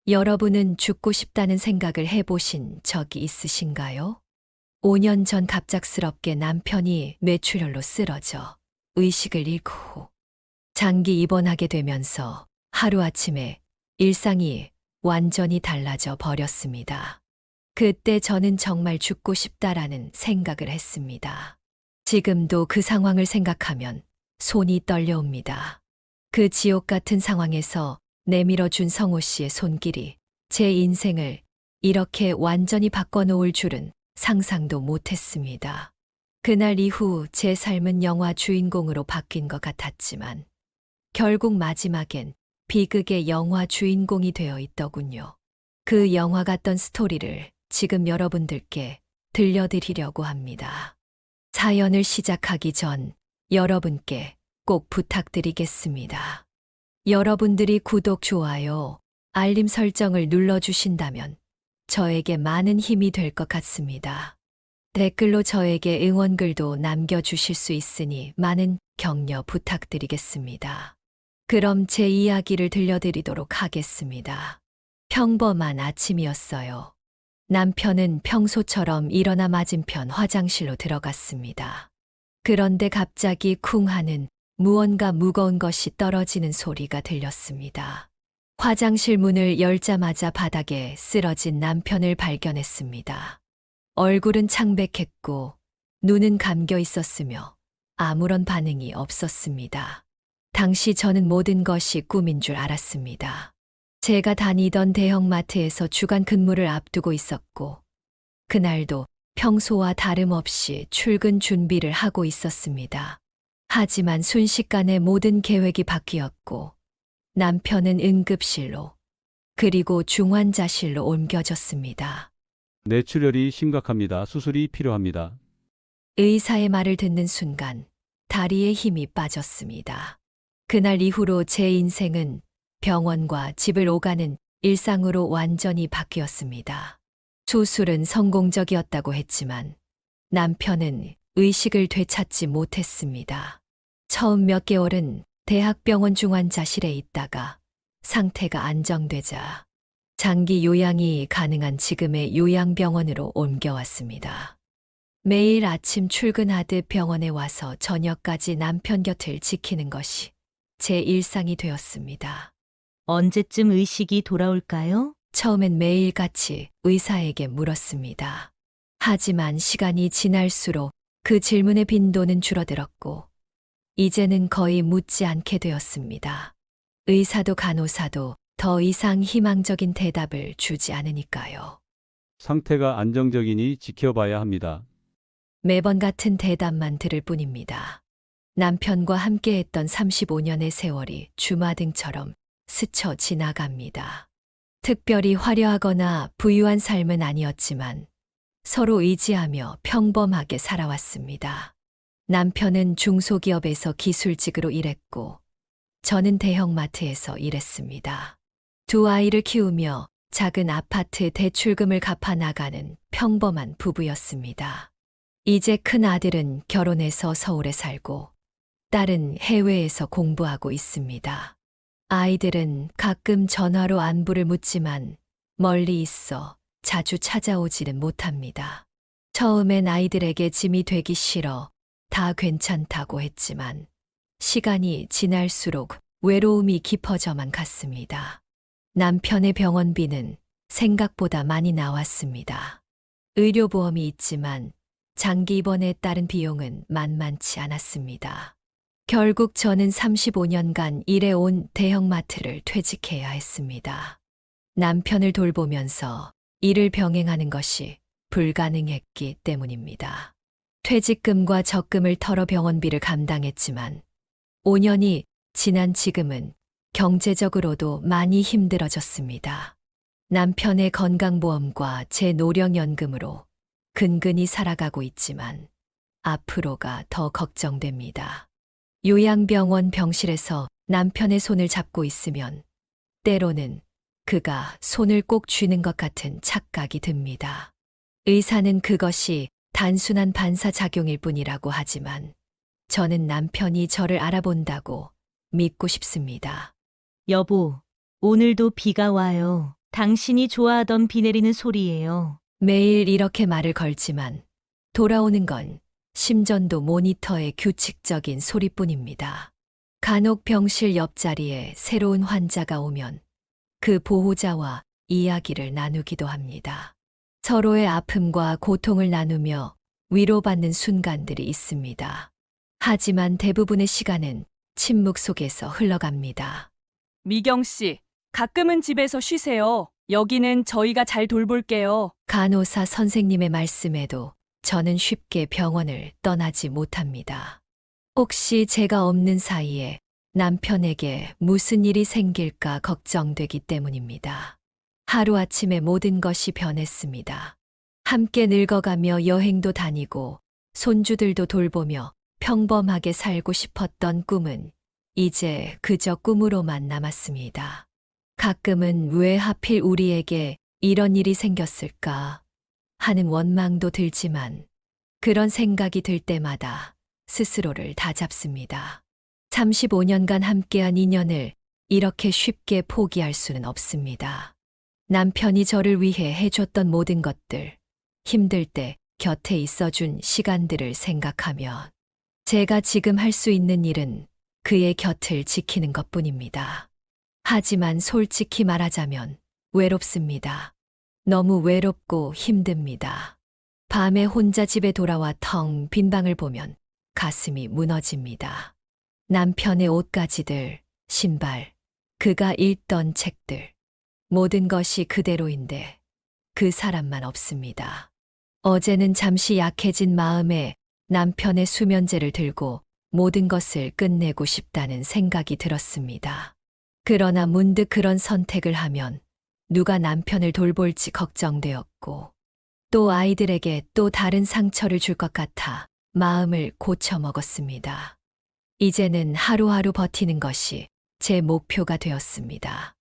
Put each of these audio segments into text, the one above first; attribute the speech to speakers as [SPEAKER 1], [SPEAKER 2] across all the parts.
[SPEAKER 1] 여러분은 죽고 싶다는 생각을 해보신 적이 있으신가요? 5년 전 갑작스럽게 남편이 뇌출혈로 쓰러져 의식을 잃고 후 장기 입원하게 되면서 하루아침에 일상이 완전히 달라져 버렸습니다. 그때 저는 정말 죽고 싶다라는 생각을 했습니다. 지금도 그 상황을 생각하면 손이 떨려옵니다. 그 지옥 같은 상황에서 내밀어준 성호 씨의 손길이 제 인생을 이렇게 완전히 바꿔놓을 줄은 상상도 못했습니다. 그날 이후 제 삶은 영화 주인공으로 바뀐 것 같았지만 결국 마지막엔 비극의 영화 주인공이 되어 있더군요. 그 영화 같던 스토리를 지금 여러분들께 들려드리려고 합니다. 사연을 시작하기 전 여러분께 꼭 부탁드리겠습니다. 여러분들이 구독, 좋아요, 알림 설정을 눌러주신다면 저에게 많은 힘이 될 것 같습니다. 댓글로 저에게 응원글도 남겨주실 수 있으니 많은 격려 부탁드리겠습니다. 그럼 제 이야기를 들려드리도록 하겠습니다. 평범한 아침이었어요. 남편은 평소처럼 일어나 맞은편 화장실로 들어갔습니다. 그런데 갑자기 쿵 하는 무언가 무거운 것이 떨어지는 소리가 들렸습니다. 화장실 문을 열자마자 바닥에 쓰러진 남편을 발견했습니다. 얼굴은 창백했고 눈은 감겨 있었으며 아무런 반응이 없었습니다. 당시 저는 모든 것이 꿈인 줄 알았습니다. 제가 다니던 대형마트에서 주간 근무를 앞두고 있었고 그날도 평소와 다름없이 출근 준비를 하고 있었습니다. 하지만 순식간에 모든 계획이 바뀌었고 남편은 응급실로 그리고 중환자실로 옮겨졌습니다.
[SPEAKER 2] 뇌출혈이 심각합니다. 수술이 필요합니다.
[SPEAKER 1] 의사의 말을 듣는 순간 다리에 힘이 빠졌습니다. 그날 이후로 제 인생은 병원과 집을 오가는 일상으로 완전히 바뀌었습니다. 수술은 성공적이었다고 했지만 남편은 의식을 되찾지 못했습니다. 처음 몇 개월은 대학병원 중환자실에 있다가 상태가 안정되자 장기 요양이 가능한 지금의 요양병원으로 옮겨왔습니다. 매일 아침 출근하듯 병원에 와서 저녁까지 남편 곁을 지키는 것이 제 일상이 되었습니다.
[SPEAKER 3] 언제쯤 의식이 돌아올까요?
[SPEAKER 1] 처음엔 매일같이 의사에게 물었습니다. 하지만 시간이 지날수록 그 질문의 빈도는 줄어들었고 이제는 거의 묻지 않게 되었습니다. 의사도 간호사도 더 이상 희망적인 대답을 주지 않으니까요.
[SPEAKER 2] 상태가 안정적이니 지켜봐야 합니다.
[SPEAKER 1] 매번 같은 대답만 들을 뿐입니다. 남편과 함께했던 35년의 세월이 주마등처럼 스쳐 지나갑니다. 특별히 화려하거나 부유한 삶은 아니었지만 서로 의지하며 평범하게 살아왔습니다. 남편은 중소기업에서 기술직으로 일했고 저는 대형마트에서 일했습니다. 두 아이를 키우며 작은 아파트 대출금을 갚아 나가는 평범한 부부였습니다. 이제 큰 아들은 결혼해서 서울에 살고 딸은 해외에서 공부하고 있습니다. 아이들은 가끔 전화로 안부를 묻지만 멀리 있어 자주 찾아오지는 못합니다. 처음엔 아이들에게 짐이 되기 싫어 다 괜찮다고 했지만 시간이 지날수록 외로움이 깊어져만 갔습니다. 남편의 병원비는 생각보다 많이 나왔습니다. 의료보험이 있지만 장기 입원에 따른 비용은 만만치 않았습니다. 결국 저는 35년간 일해온 대형마트를 퇴직해야 했습니다. 남편을 돌보면서 일을 병행하는 것이 불가능했기 때문입니다. 퇴직금과 적금을 털어 병원비를 감당했지만 5년이 지난 지금은 경제적으로도 많이 힘들어졌습니다. 남편의 건강보험과 제 노령연금으로 근근히 살아가고 있지만 앞으로가 더 걱정됩니다. 요양병원 병실에서 남편의 손을 잡고 있으면 때로는 그가 손을 꼭 쥐는 것 같은 착각이 듭니다. 의사는 그것이 단순한 반사작용일 뿐이라고 하지만 저는 남편이 저를 알아본다고 믿고 싶습니다.
[SPEAKER 3] 여보, 오늘도 비가 와요. 당신이 좋아하던 비 내리는 소리예요.
[SPEAKER 1] 매일 이렇게 말을 걸지만 돌아오는 건 심전도 모니터의 규칙적인 소리뿐입니다. 간혹 병실 옆자리에 새로운 환자가 오면 그 보호자와 이야기를 나누기도 합니다. 서로의 아픔과 고통을 나누며 위로받는 순간들이 있습니다. 하지만 대부분의 시간은 침묵 속에서 흘러갑니다.
[SPEAKER 4] 미경 씨, 가끔은 집에서 쉬세요. 여기는 저희가 잘 돌볼게요.
[SPEAKER 1] 간호사 선생님의 말씀에도 저는 쉽게 병원을 떠나지 못합니다. 혹시 제가 없는 사이에 남편에게 무슨 일이 생길까 걱정되기 때문입니다. 하루아침에 모든 것이 변했습니다. 함께 늙어가며 여행도 다니고 손주들도 돌보며 평범하게 살고 싶었던 꿈은 이제 그저 꿈으로만 남았습니다. 가끔은 왜 하필 우리에게 이런 일이 생겼을까 하는 원망도 들지만 그런 생각이 들 때마다 스스로를 다잡습니다. 35년간 함께한 인연을 이렇게 쉽게 포기할 수는 없습니다. 남편이 저를 위해 해줬던 모든 것들, 힘들 때 곁에 있어준 시간들을 생각하면 제가 지금 할 수 있는 일은 그의 곁을 지키는 것뿐입니다. 하지만 솔직히 말하자면 외롭습니다. 너무 외롭고 힘듭니다. 밤에 혼자 집에 돌아와 텅 빈 방을 보면 가슴이 무너집니다. 남편의 옷가지들, 신발, 그가 읽던 책들, 모든 것이 그대로인데 그 사람만 없습니다. 어제는 잠시 약해진 마음에 남편의 수면제를 들고 모든 것을 끝내고 싶다는 생각이 들었습니다. 그러나 문득 그런 선택을 하면 누가 남편을 돌볼지 걱정되었고 또 아이들에게 또 다른 상처를 줄 것 같아 마음을 고쳐먹었습니다. 이제는 하루하루 버티는 것이 제 목표가 되었습니다.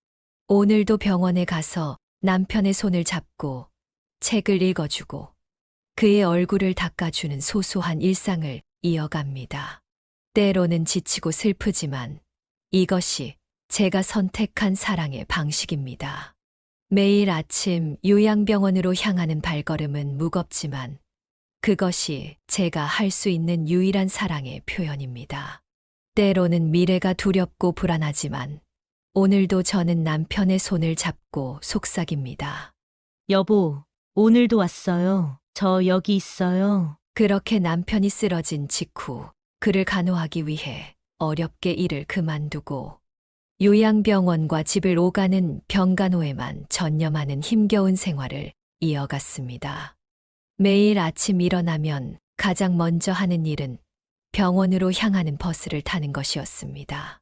[SPEAKER 1] 오늘도 병원에 가서 남편의 손을 잡고 책을 읽어주고 그의 얼굴을 닦아주는 소소한 일상을 이어갑니다. 때로는 지치고 슬프지만 이것이 제가 선택한 사랑의 방식입니다. 매일 아침 요양병원으로 향하는 발걸음은 무겁지만 그것이 제가 할 수 있는 유일한 사랑의 표현입니다. 때로는 미래가 두렵고 불안하지만 오늘도 저는 남편의 손을 잡고 속삭입니다.
[SPEAKER 3] 여보, 오늘도 왔어요. 저 여기 있어요.
[SPEAKER 1] 그렇게 남편이 쓰러진 직후 그를 간호하기 위해 어렵게 일을 그만두고 요양병원과 집을 오가는 병간호에만 전념하는 힘겨운 생활을 이어갔습니다. 매일 아침 일어나면 가장 먼저 하는 일은 병원으로 향하는 버스를 타는 것이었습니다.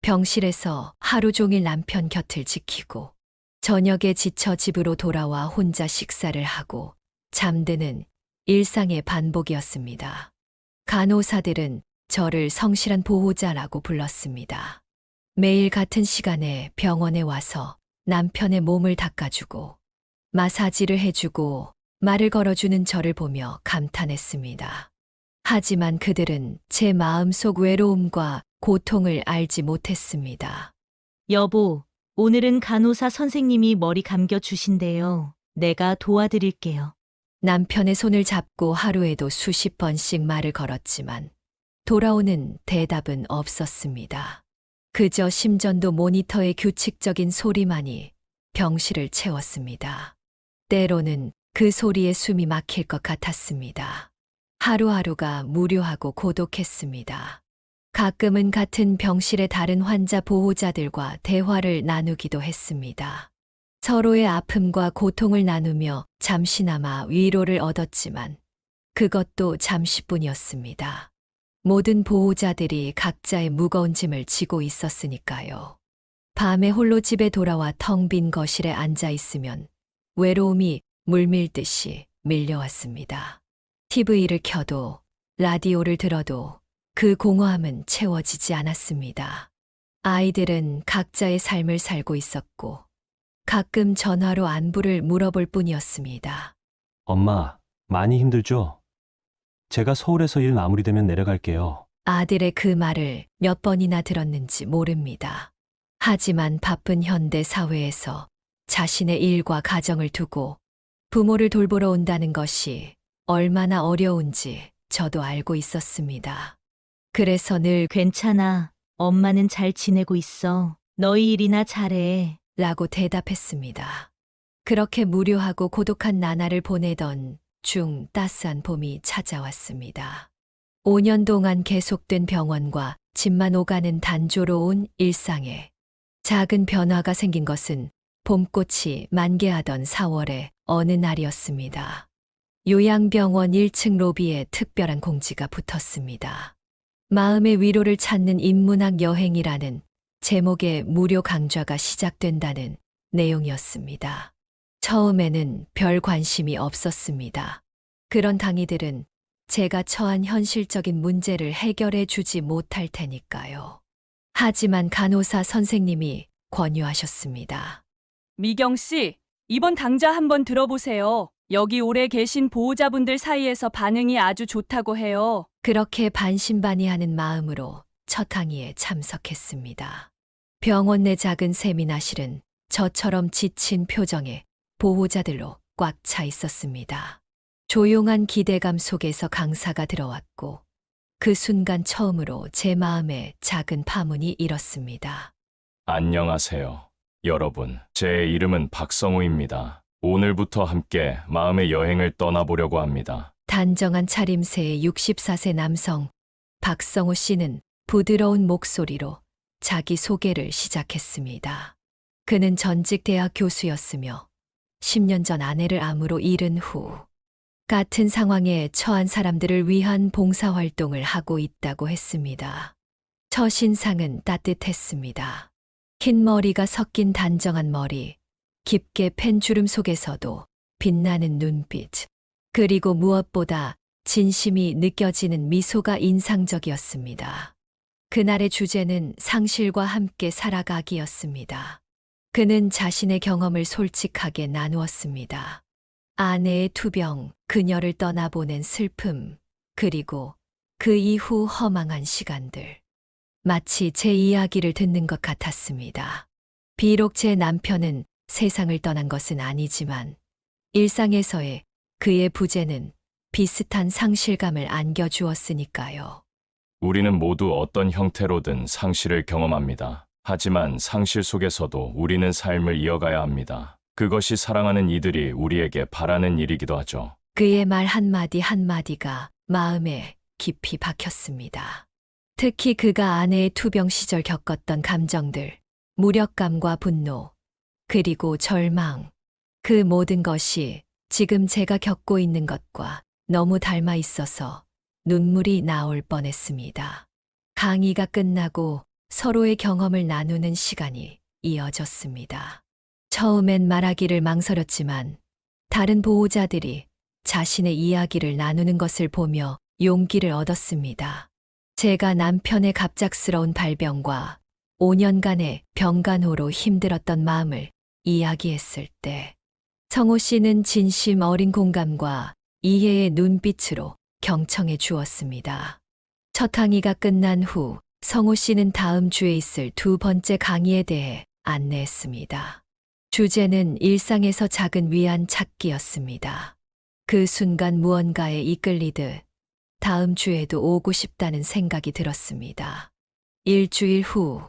[SPEAKER 1] 병실에서 하루 종일 남편 곁을 지키고 저녁에 지쳐 집으로 돌아와 혼자 식사를 하고 잠드는 일상의 반복이었습니다. 간호사들은 저를 성실한 보호자라고 불렀습니다. 매일 같은 시간에 병원에 와서 남편의 몸을 닦아주고 마사지를 해주고 말을 걸어주는 저를 보며 감탄했습니다. 하지만 그들은 제 마음속 외로움과 고통을 알지 못했습니다.
[SPEAKER 3] 여보, 오늘은 간호사 선생님이 머리 감겨 주신대요. 내가 도와드릴게요.
[SPEAKER 1] 남편의 손을 잡고 하루에도 수십 번씩 말을 걸었지만 돌아오는 대답은 없었습니다. 그저 심전도 모니터의 규칙적인 소리만이 병실을 채웠습니다. 때로는 그 소리에 숨이 막힐 것 같았습니다. 하루하루가 무료하고 고독했습니다. 가끔은 같은 병실의 다른 환자 보호자들과 대화를 나누기도 했습니다. 서로의 아픔과 고통을 나누며 잠시나마 위로를 얻었지만 그것도 잠시뿐이었습니다. 모든 보호자들이 각자의 무거운 짐을 지고 있었으니까요. 밤에 홀로 집에 돌아와 텅 빈 거실에 앉아 있으면 외로움이 물밀듯이 밀려왔습니다. TV를 켜도 라디오를 들어도 그 공허함은 채워지지 않았습니다. 아이들은 각자의 삶을 살고 있었고 가끔 전화로 안부를 물어볼 뿐이었습니다.
[SPEAKER 5] 엄마, 많이 힘들죠? 제가 서울에서 일 마무리되면 내려갈게요.
[SPEAKER 1] 아들의 그 말을 몇 번이나 들었는지 모릅니다. 하지만 바쁜 현대 사회에서 자신의 일과 가정을 두고 부모를 돌보러 온다는 것이 얼마나 어려운지 저도 알고 있었습니다. 그래서 늘
[SPEAKER 3] 괜찮아. 엄마는 잘 지내고 있어. 너희 일이나 잘해.
[SPEAKER 1] 라고 대답했습니다. 그렇게 무료하고 고독한 나날을 보내던 중 따스한 봄이 찾아왔습니다. 5년 동안 계속된 병원과 집만 오가는 단조로운 일상에 작은 변화가 생긴 것은 봄꽃이 만개하던 4월의 어느 날이었습니다. 요양병원 1층 로비에 특별한 공지가 붙었습니다. 마음의 위로를 찾는 인문학 여행이라는 제목의 무료 강좌가 시작된다는 내용이었습니다. 처음에는 별 관심이 없었습니다. 그런 당이들은 제가 처한 현실적인 문제를 해결해 주지 못할 테니까요. 하지만 간호사 선생님이 권유하셨습니다.
[SPEAKER 4] 미경 씨, 이번 강좌 한번 들어보세요. 여기 오래 계신 보호자분들 사이에서 반응이 아주 좋다고 해요.
[SPEAKER 1] 그렇게 반신반의하는 마음으로 첫 항의에 참석했습니다. 병원 내 작은 세미나실은 저처럼 지친 표정에 보호자들로 꽉 차 있었습니다. 조용한 기대감 속에서 강사가 들어왔고 그 순간 처음으로 제 마음에 작은 파문이 일었습니다.
[SPEAKER 6] 안녕하세요. 여러분, 제 이름은 박성우입니다. 오늘부터 함께 마음의 여행을 떠나보려고 합니다.
[SPEAKER 1] 단정한 차림새의 64세 남성 박성우 씨는 부드러운 목소리로 자기 소개를 시작했습니다. 그는 전직 대학 교수였으며 10년 전 아내를 암으로 잃은 후 같은 상황에 처한 사람들을 위한 봉사활동을 하고 있다고 했습니다. 첫인상은 따뜻했습니다. 흰 머리가 섞인 단정한 머리, 깊게 팬 주름 속에서도 빛나는 눈빛, 그리고 무엇보다 진심이 느껴지는 미소가 인상적이었습니다. 그날의 주제는 상실과 함께 살아가기였습니다. 그는 자신의 경험을 솔직하게 나누었습니다. 아내의 투병, 그녀를 떠나보낸 슬픔, 그리고 그 이후 허망한 시간들. 마치 제 이야기를 듣는 것 같았습니다. 비록 제 남편은 세상을 떠난 것은 아니지만 일상에서의 그의 부재는 비슷한 상실감을 안겨주었으니까요.
[SPEAKER 6] 우리는 모두 어떤 형태로든 상실을 경험합니다. 하지만 상실 속에서도 우리는 삶을 이어가야 합니다. 그것이 사랑하는 이들이 우리에게 바라는 일이기도 하죠.
[SPEAKER 1] 그의 말 한마디 한마디가 마음에 깊이 박혔습니다. 특히 그가 아내의 투병 시절 겪었던 감정들, 무력감과 분노, 그리고 절망, 그 모든 것이 지금 제가 겪고 있는 것과 너무 닮아 있어서 눈물이 나올 뻔했습니다. 강의가 끝나고 서로의 경험을 나누는 시간이 이어졌습니다. 처음엔 말하기를 망설였지만 다른 보호자들이 자신의 이야기를 나누는 것을 보며 용기를 얻었습니다. 제가 남편의 갑작스러운 발병과 5년간의 병간호로 힘들었던 마음을 이야기했을 때 성호 씨는 진심 어린 공감과 이해의 눈빛으로 경청해 주었습니다. 첫 강의가 끝난 후 성호 씨는 다음 주에 있을 두 번째 강의에 대해 안내했습니다. 주제는 일상에서 작은 위안 찾기였습니다. 그 순간 무언가에 이끌리듯 다음 주에도 오고 싶다는 생각이 들었습니다. 일주일 후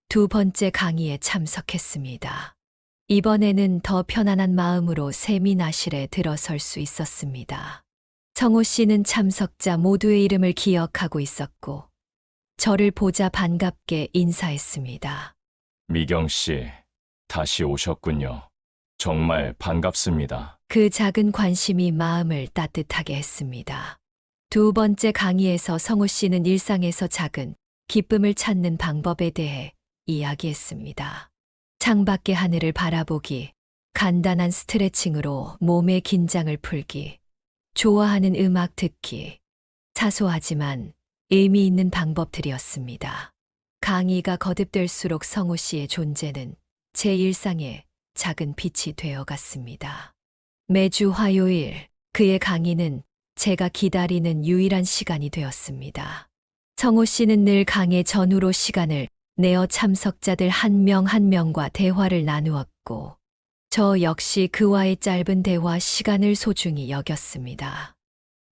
[SPEAKER 1] 두 번째 강의에 참석했습니다. 이번에는 더 편안한 마음으로 세미나실에 들어설 수 있었습니다. 성호 씨는 참석자 모두의 이름을 기억하고 있었고 저를 보자 반갑게 인사했습니다.
[SPEAKER 6] 미경 씨, 다시 오셨군요. 정말 반갑습니다.
[SPEAKER 1] 그 작은 관심이 마음을 따뜻하게 했습니다. 두 번째 강의에서 성호 씨는 일상에서 작은 기쁨을 찾는 방법에 대해 이야기했습니다. 창밖의 하늘을 바라보기, 간단한 스트레칭으로 몸의 긴장을 풀기, 좋아하는 음악 듣기, 사소하지만 의미 있는 방법들이었습니다. 강의가 거듭될수록 성호 씨의 존재는 제 일상의 작은 빛이 되어갔습니다. 매주 화요일 그의 강의는 제가 기다리는 유일한 시간이 되었습니다. 성호 씨는 늘 강의 전후로 시간을 내어 참석자들 한 명 한 명과 대화를 나누었고 저 역시 그와의 짧은 대화 시간을 소중히 여겼습니다.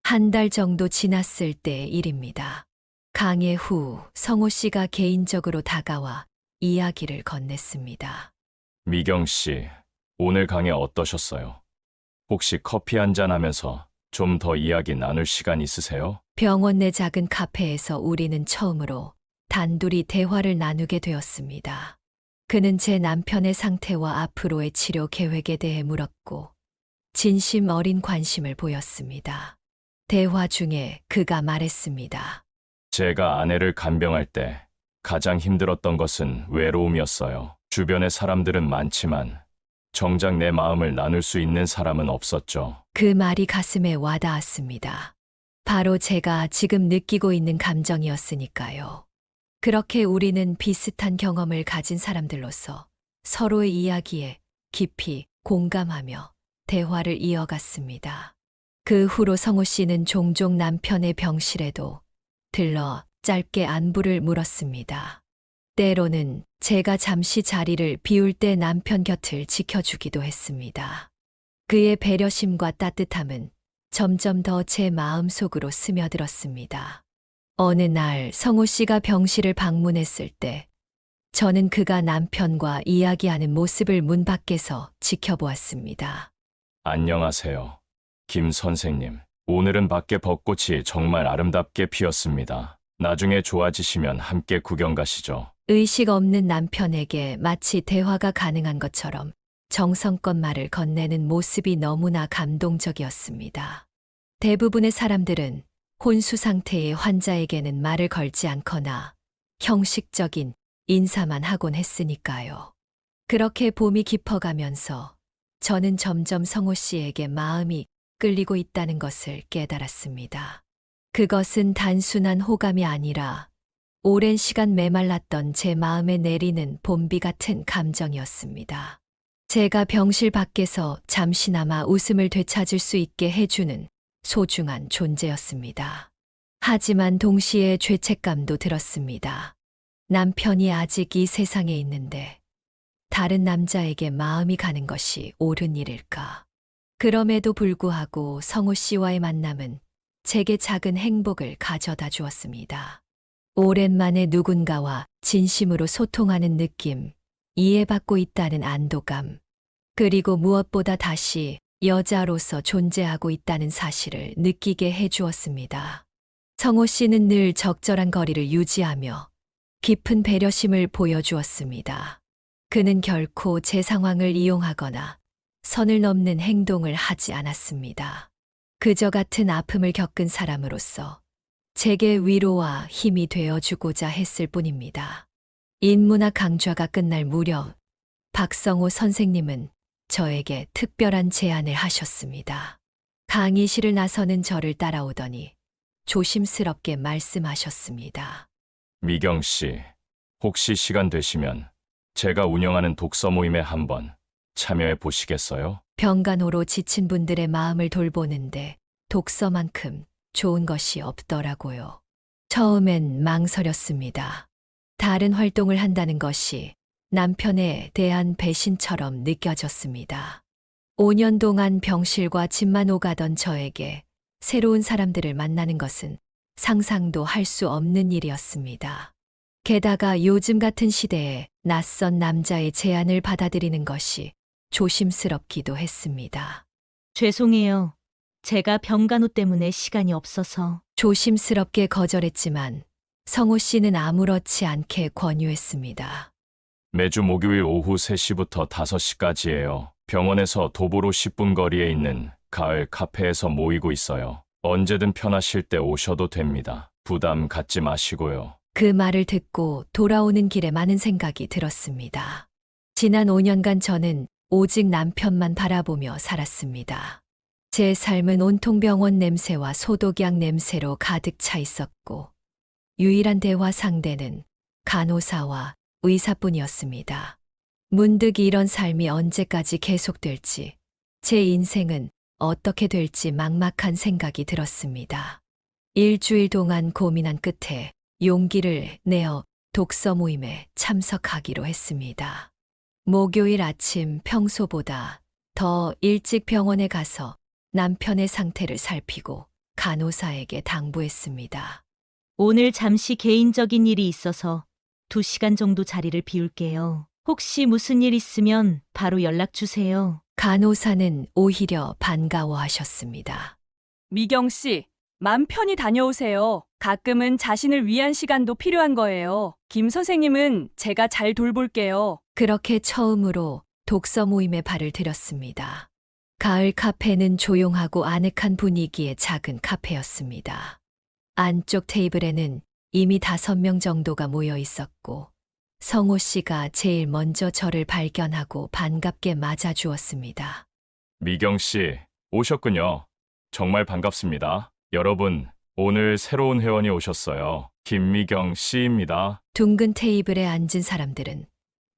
[SPEAKER 1] 한 달 정도 지났을 때의 일입니다. 강의 후 성호 씨가 개인적으로 다가와 이야기를 건넸습니다.
[SPEAKER 6] 미경 씨, 오늘 강의 어떠셨어요? 혹시 커피 한잔 하면서 좀 더 이야기 나눌 시간 있으세요?
[SPEAKER 1] 병원 내 작은 카페에서 우리는 처음으로 단둘이 대화를 나누게 되었습니다. 그는 제 남편의 상태와 앞으로의 치료 계획에 대해 물었고 진심 어린 관심을 보였습니다. 대화 중에 그가 말했습니다.
[SPEAKER 6] 제가 아내를 간병할 때 가장 힘들었던 것은 외로움이었어요. 주변에 사람들은 많지만 정작 내 마음을 나눌 수 있는 사람은 없었죠.
[SPEAKER 1] 그 말이 가슴에 와닿았습니다. 바로 제가 지금 느끼고 있는 감정이었으니까요. 그렇게 우리는 비슷한 경험을 가진 사람들로서 서로의 이야기에 깊이 공감하며 대화를 이어갔습니다. 그 후로 성호 씨는 종종 남편의 병실에도 들러 짧게 안부를 물었습니다. 때로는 제가 잠시 자리를 비울 때 남편 곁을 지켜주기도 했습니다. 그의 배려심과 따뜻함은 점점 더 제 마음속으로 스며들었습니다. 어느 날 성호 씨가 병실을 방문했을 때 저는 그가 남편과 이야기하는 모습을 문 밖에서 지켜보았습니다.
[SPEAKER 6] 안녕하세요. 김 선생님. 오늘은 밖에 벚꽃이 정말 아름답게 피었습니다. 나중에 좋아지시면 함께 구경 가시죠.
[SPEAKER 1] 의식 없는 남편에게 마치 대화가 가능한 것처럼 정성껏 말을 건네는 모습이 너무나 감동적이었습니다. 대부분의 사람들은 혼수 상태의 환자에게는 말을 걸지 않거나 형식적인 인사만 하곤 했으니까요. 그렇게 봄이 깊어가면서 저는 점점 성호 씨에게 마음이 끌리고 있다는 것을 깨달았습니다. 그것은 단순한 호감이 아니라 오랜 시간 메말랐던 제 마음에 내리는 봄비 같은 감정이었습니다. 제가 병실 밖에서 잠시나마 웃음을 되찾을 수 있게 해주는 소중한 존재였습니다. 하지만 동시에 죄책감도 들었습니다. 남편이 아직 이 세상에 있는데 다른 남자에게 마음이 가는 것이 옳은 일일까? 그럼에도 불구하고 성호 씨와의 만남은 제게 작은 행복을 가져다 주었습니다. 오랜만에 누군가와 진심으로 소통하는 느낌, 이해받고 있다는 안도감, 그리고 무엇보다 다시 여자로서 존재하고 있다는 사실을 느끼게 해주었습니다. 성호 씨는 늘 적절한 거리를 유지하며 깊은 배려심을 보여주었습니다. 그는 결코 제 상황을 이용하거나 선을 넘는 행동을 하지 않았습니다. 그저 같은 아픔을 겪은 사람으로서 제게 위로와 힘이 되어주고자 했을 뿐입니다. 인문학 강좌가 끝날 무렵 박성호 선생님은 저에게 특별한 제안을 하셨습니다. 강의실을 나서는 저를 따라오더니 조심스럽게 말씀하셨습니다.
[SPEAKER 6] 미경 씨, 혹시 시간 되시면 제가 운영하는 독서 모임에 한번 참여해 보시겠어요?
[SPEAKER 1] 병간호로 지친 분들의 마음을 돌보는데 독서만큼 좋은 것이 없더라고요. 처음엔 망설였습니다. 다른 활동을 한다는 것이 남편에 대한 배신처럼 느껴졌습니다. 5년 동안 병실과 집만 오가던 저에게 새로운 사람들을 만나는 것은 상상도 할 수 없는 일이었습니다. 게다가 요즘 같은 시대에 낯선 남자의 제안을 받아들이는 것이 조심스럽기도 했습니다.
[SPEAKER 3] 죄송해요. 제가 병간호 때문에 시간이 없어서.
[SPEAKER 1] 조심스럽게 거절했지만 성호 씨는 아무렇지 않게 권유했습니다.
[SPEAKER 6] 매주 목요일 오후 3시부터 5시까지예요. 병원에서 도보로 10분 거리에 있는 가을 카페에서 모이고 있어요. 언제든 편하실 때 오셔도 됩니다. 부담 갖지 마시고요.
[SPEAKER 1] 그 말을 듣고 돌아오는 길에 많은 생각이 들었습니다. 지난 5년간 저는 오직 남편만 바라보며 살았습니다. 제 삶은 온통 병원 냄새와 소독약 냄새로 가득 차 있었고 유일한 대화 상대는 간호사와 의사뿐이었습니다. 문득 이런 삶이 언제까지 계속될지, 제 인생은 어떻게 될지 막막한 생각이 들었습니다. 일주일 동안 고민한 끝에 용기를 내어 독서 모임에 참석하기로 했습니다. 목요일 아침 평소보다 더 일찍 병원에 가서 남편의 상태를 살피고 간호사에게 당부했습니다.
[SPEAKER 3] 오늘 잠시 개인적인 일이 있어서 2시간 정도 자리를 비울게요. 혹시 무슨 일 있으면 바로 연락 주세요.
[SPEAKER 1] 간호사는 오히려 반가워하셨습니다.
[SPEAKER 4] 미경 씨, 맘 편히 다녀오세요. 가끔은 자신을 위한 시간도 필요한 거예요. 김 선생님은 제가 잘 돌볼게요.
[SPEAKER 1] 그렇게 처음으로 독서 모임에 발을 들였습니다. 가을 카페는 조용하고 아늑한 분위기의 작은 카페였습니다. 안쪽 테이블에는 이미 5명 정도가 모여 있었고, 성호 씨가 제일 먼저 저를 발견하고 반갑게 맞아주었습니다.
[SPEAKER 6] 미경 씨, 오셨군요. 정말 반갑습니다. 여러분, 오늘 새로운 회원이 오셨어요. 김미경 씨입니다.
[SPEAKER 1] 둥근 테이블에 앉은 사람들은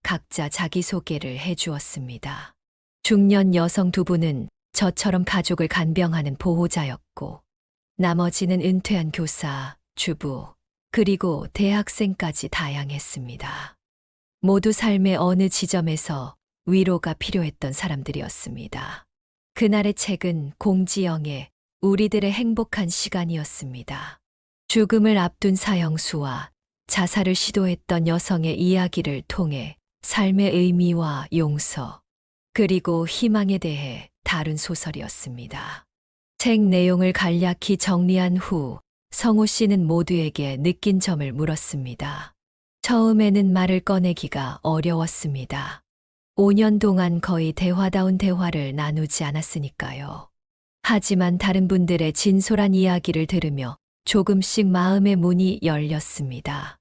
[SPEAKER 1] 각자 자기소개를 해주었습니다. 중년 여성 2분은 저처럼 가족을 간병하는 보호자였고, 나머지는 은퇴한 교사, 주부, 그리고 대학생까지 다양했습니다. 모두 삶의 어느 지점에서 위로가 필요했던 사람들이었습니다. 그날의 책은 공지영의 우리들의 행복한 시간이었습니다. 죽음을 앞둔 사형수와 자살을 시도했던 여성의 이야기를 통해 삶의 의미와 용서, 그리고 희망에 대해 다룬 소설이었습니다. 책 내용을 간략히 정리한 후 성호 씨는 모두에게 느낀 점을 물었습니다. 처음에는 말을 꺼내기가 어려웠습니다. 5년 동안 거의 대화다운 대화를 나누지 않았으니까요. 하지만 다른 분들의 진솔한 이야기를 들으며 조금씩 마음의 문이 열렸습니다.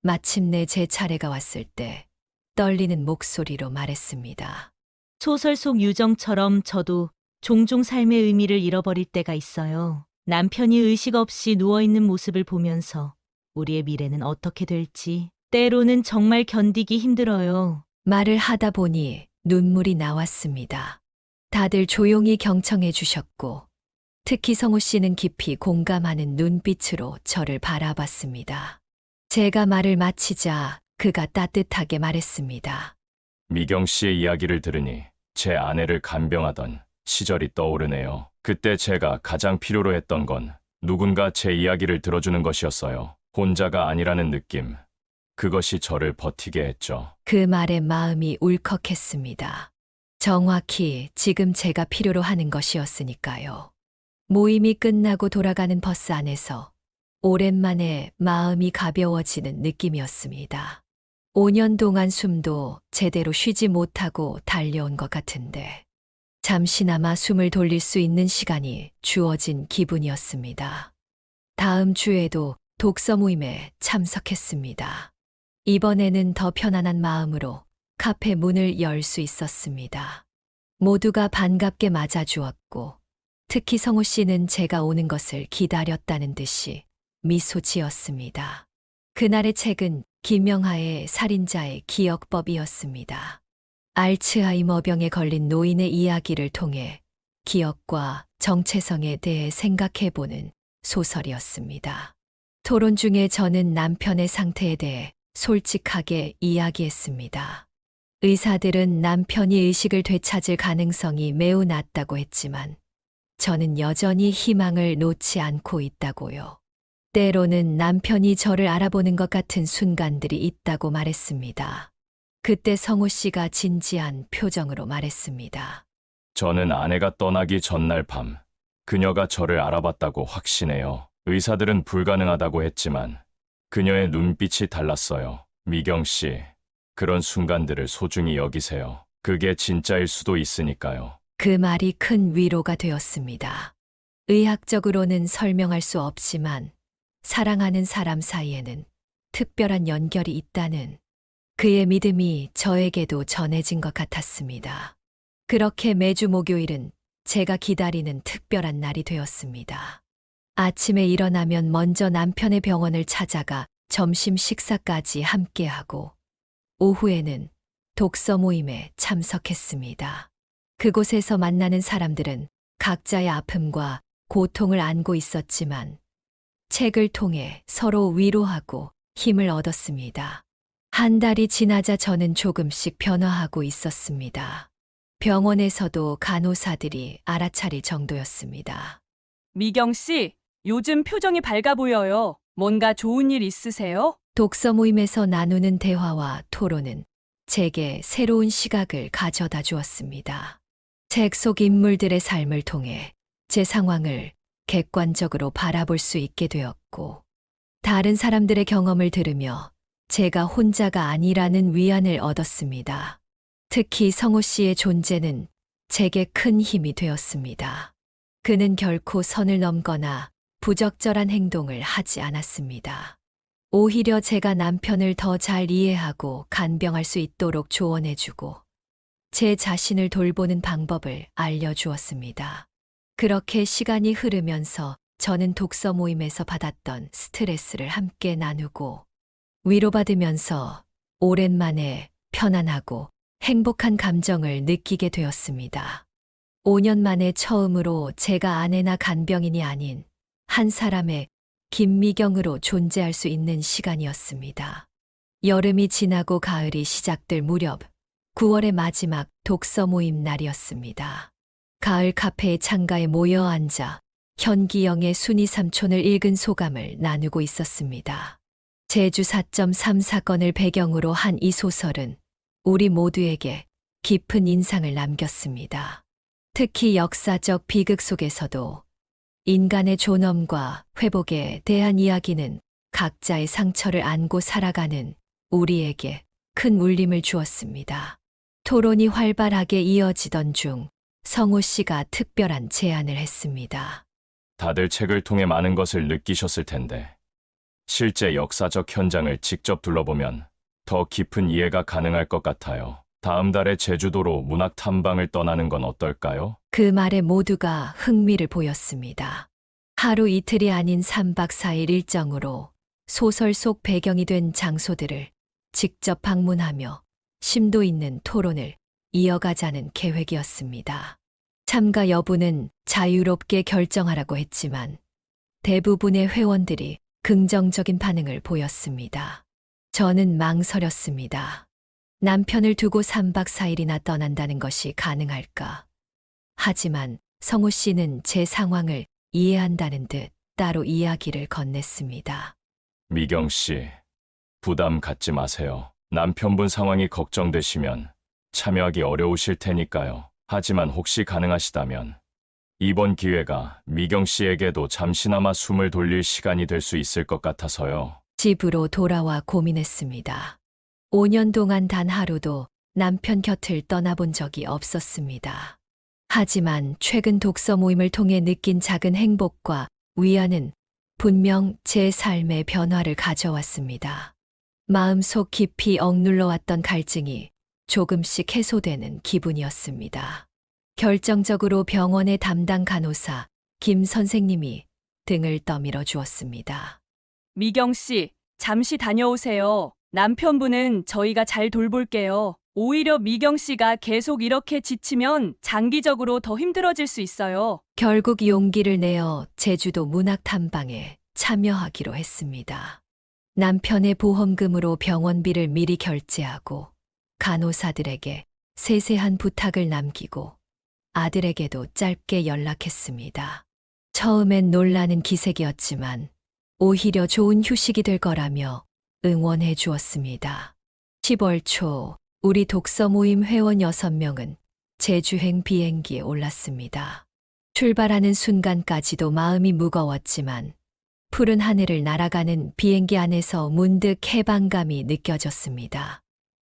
[SPEAKER 1] 마침내 제 차례가 왔을 때 떨리는 목소리로 말했습니다.
[SPEAKER 3] 소설 속 유정처럼 저도 종종 삶의 의미를 잃어버릴 때가 있어요. 남편이 의식 없이 누워있는 모습을 보면서 우리의 미래는 어떻게 될지 때로는 정말 견디기 힘들어요.
[SPEAKER 1] 말을 하다 보니 눈물이 나왔습니다. 다들 조용히 경청해 주셨고, 특히 성우 씨는 깊이 공감하는 눈빛으로 저를 바라봤습니다. 제가 말을 마치자 그가 따뜻하게 말했습니다.
[SPEAKER 6] 미경 씨의 이야기를 들으니 제 아내를 간병하던 시절이 떠오르네요. 그때 제가 가장 필요로 했던 건 누군가 제 이야기를 들어주는 것이었어요. 혼자가 아니라는 느낌. 그것이 저를 버티게 했죠.
[SPEAKER 1] 그 말에 마음이 울컥했습니다. 정확히 지금 제가 필요로 하는 것이었으니까요. 모임이 끝나고 돌아가는 버스 안에서 오랜만에 마음이 가벼워지는 느낌이었습니다. 5년 동안 숨도 제대로 쉬지 못하고 달려온 것 같은데, 잠시나마 숨을 돌릴 수 있는 시간이 주어진 기분이었습니다. 다음 주에도 독서 모임에 참석했습니다. 이번에는 더 편안한 마음으로 카페 문을 열 수 있었습니다. 모두가 반갑게 맞아주었고, 특히 성호 씨는 제가 오는 것을 기다렸다는 듯이 미소 지었습니다. 그날의 책은 김영하의 살인자의 기억법이었습니다. 알츠하이머병에 걸린 노인의 이야기를 통해 기억과 정체성에 대해 생각해보는 소설이었습니다. 토론 중에 저는 남편의 상태에 대해 솔직하게 이야기했습니다. 의사들은 남편이 의식을 되찾을 가능성이 매우 낮다고 했지만, 저는 여전히 희망을 놓지 않고 있다고요. 때로는 남편이 저를 알아보는 것 같은 순간들이 있다고 말했습니다. 그때 성호 씨가 진지한 표정으로 말했습니다.
[SPEAKER 6] 저는 아내가 떠나기 전날 밤, 그녀가 저를 알아봤다고 확신해요. 의사들은 불가능하다고 했지만 그녀의 눈빛이 달랐어요. 미경 씨, 그런 순간들을 소중히 여기세요. 그게 진짜일 수도 있으니까요.
[SPEAKER 1] 그 말이 큰 위로가 되었습니다. 의학적으로는 설명할 수 없지만 사랑하는 사람 사이에는 특별한 연결이 있다는 그의 믿음이 저에게도 전해진 것 같았습니다. 그렇게 매주 목요일은 제가 기다리는 특별한 날이 되었습니다. 아침에 일어나면 먼저 남편의 병원을 찾아가 점심 식사까지 함께하고, 오후에는 독서 모임에 참석했습니다. 그곳에서 만나는 사람들은 각자의 아픔과 고통을 안고 있었지만 책을 통해 서로 위로하고 힘을 얻었습니다. 한 달이 지나자 저는 조금씩 변화하고 있었습니다. 병원에서도 간호사들이 알아차릴 정도였습니다.
[SPEAKER 4] 미경 씨, 요즘 표정이 밝아 보여요. 뭔가 좋은 일 있으세요?
[SPEAKER 1] 독서 모임에서 나누는 대화와 토론은 제게 새로운 시각을 가져다 주었습니다. 책 속 인물들의 삶을 통해 제 상황을 객관적으로 바라볼 수 있게 되었고, 다른 사람들의 경험을 들으며 제가 혼자가 아니라는 위안을 얻었습니다. 특히 성호 씨의 존재는 제게 큰 힘이 되었습니다. 그는 결코 선을 넘거나 부적절한 행동을 하지 않았습니다. 오히려 제가 남편을 더 잘 이해하고 간병할 수 있도록 조언해주고 제 자신을 돌보는 방법을 알려주었습니다. 그렇게 시간이 흐르면서 저는 독서 모임에서 받았던 스트레스를 함께 나누고 위로받으면서 오랜만에 편안하고 행복한 감정을 느끼게 되었습니다. 5년 만에 처음으로 제가 아내나 간병인이 아닌 한 사람의 김미경으로 존재할 수 있는 시간이었습니다. 여름이 지나고 가을이 시작될 무렵 9월의 마지막 독서 모임 날이었습니다. 가을 카페의 창가에 모여 앉아 현기영의 순이 삼촌을 읽은 소감을 나누고 있었습니다. 제주 4.3 사건을 배경으로 한 이 소설은 우리 모두에게 깊은 인상을 남겼습니다. 특히 역사적 비극 속에서도 인간의 존엄과 회복에 대한 이야기는 각자의 상처를 안고 살아가는 우리에게 큰 울림을 주었습니다. 토론이 활발하게 이어지던 중 성호 씨가 특별한 제안을 했습니다.
[SPEAKER 6] 다들 책을 통해 많은 것을 느끼셨을 텐데, 실제 역사적 현장을 직접 둘러보면 더 깊은 이해가 가능할 것 같아요. 다음 달에 제주도로 문학 탐방을 떠나는 건 어떨까요?
[SPEAKER 1] 그 말에 모두가 흥미를 보였습니다. 하루 이틀이 아닌 3박 4일 일정으로 소설 속 배경이 된 장소들을 직접 방문하며 심도 있는 토론을 이어가자는 계획이었습니다. 참가 여부는 자유롭게 결정하라고 했지만 대부분의 회원들이 긍정적인 반응을 보였습니다. 저는 망설였습니다. 남편을 두고 3박 4일이나 떠난다는 것이 가능할까? 하지만 성호 씨는 제 상황을 이해한다는 듯 따로 이야기를 건넸습니다.
[SPEAKER 6] 미경 씨, 부담 갖지 마세요. 남편분 상황이 걱정되시면 참여하기 어려우실 테니까요. 하지만 혹시 가능하시다면 이번 기회가 미경 씨에게도 잠시나마 숨을 돌릴 시간이 될 수 있을 것 같아서요.
[SPEAKER 1] 집으로 돌아와 고민했습니다. 5년 동안 단 하루도 남편 곁을 떠나본 적이 없었습니다. 하지만 최근 독서 모임을 통해 느낀 작은 행복과 위안은 분명 제 삶의 변화를 가져왔습니다. 마음속 깊이 억눌러왔던 갈증이 조금씩 해소되는 기분이었습니다. 결정적으로 병원의 담당 간호사 김 선생님이 등을 떠밀어 주었습니다.
[SPEAKER 4] 미경 씨, 잠시 다녀오세요. 남편분은 저희가 잘 돌볼게요. 오히려 미경 씨가 계속 이렇게 지치면 장기적으로 더 힘들어질 수 있어요.
[SPEAKER 1] 결국 용기를 내어 제주도 문학 탐방에 참여하기로 했습니다. 남편의 보험금으로 병원비를 미리 결제하고 간호사들에게 세세한 부탁을 남기고 아들에게도 짧게 연락했습니다. 처음엔 놀라는 기색이었지만 오히려 좋은 휴식이 될 거라며 응원해 주었습니다. 10월 초 우리 독서 모임 회원 6명은 제주행 비행기에 올랐습니다. 출발하는 순간까지도 마음이 무거웠지만 푸른 하늘을 날아가는 비행기 안에서 문득 해방감이 느껴졌습니다.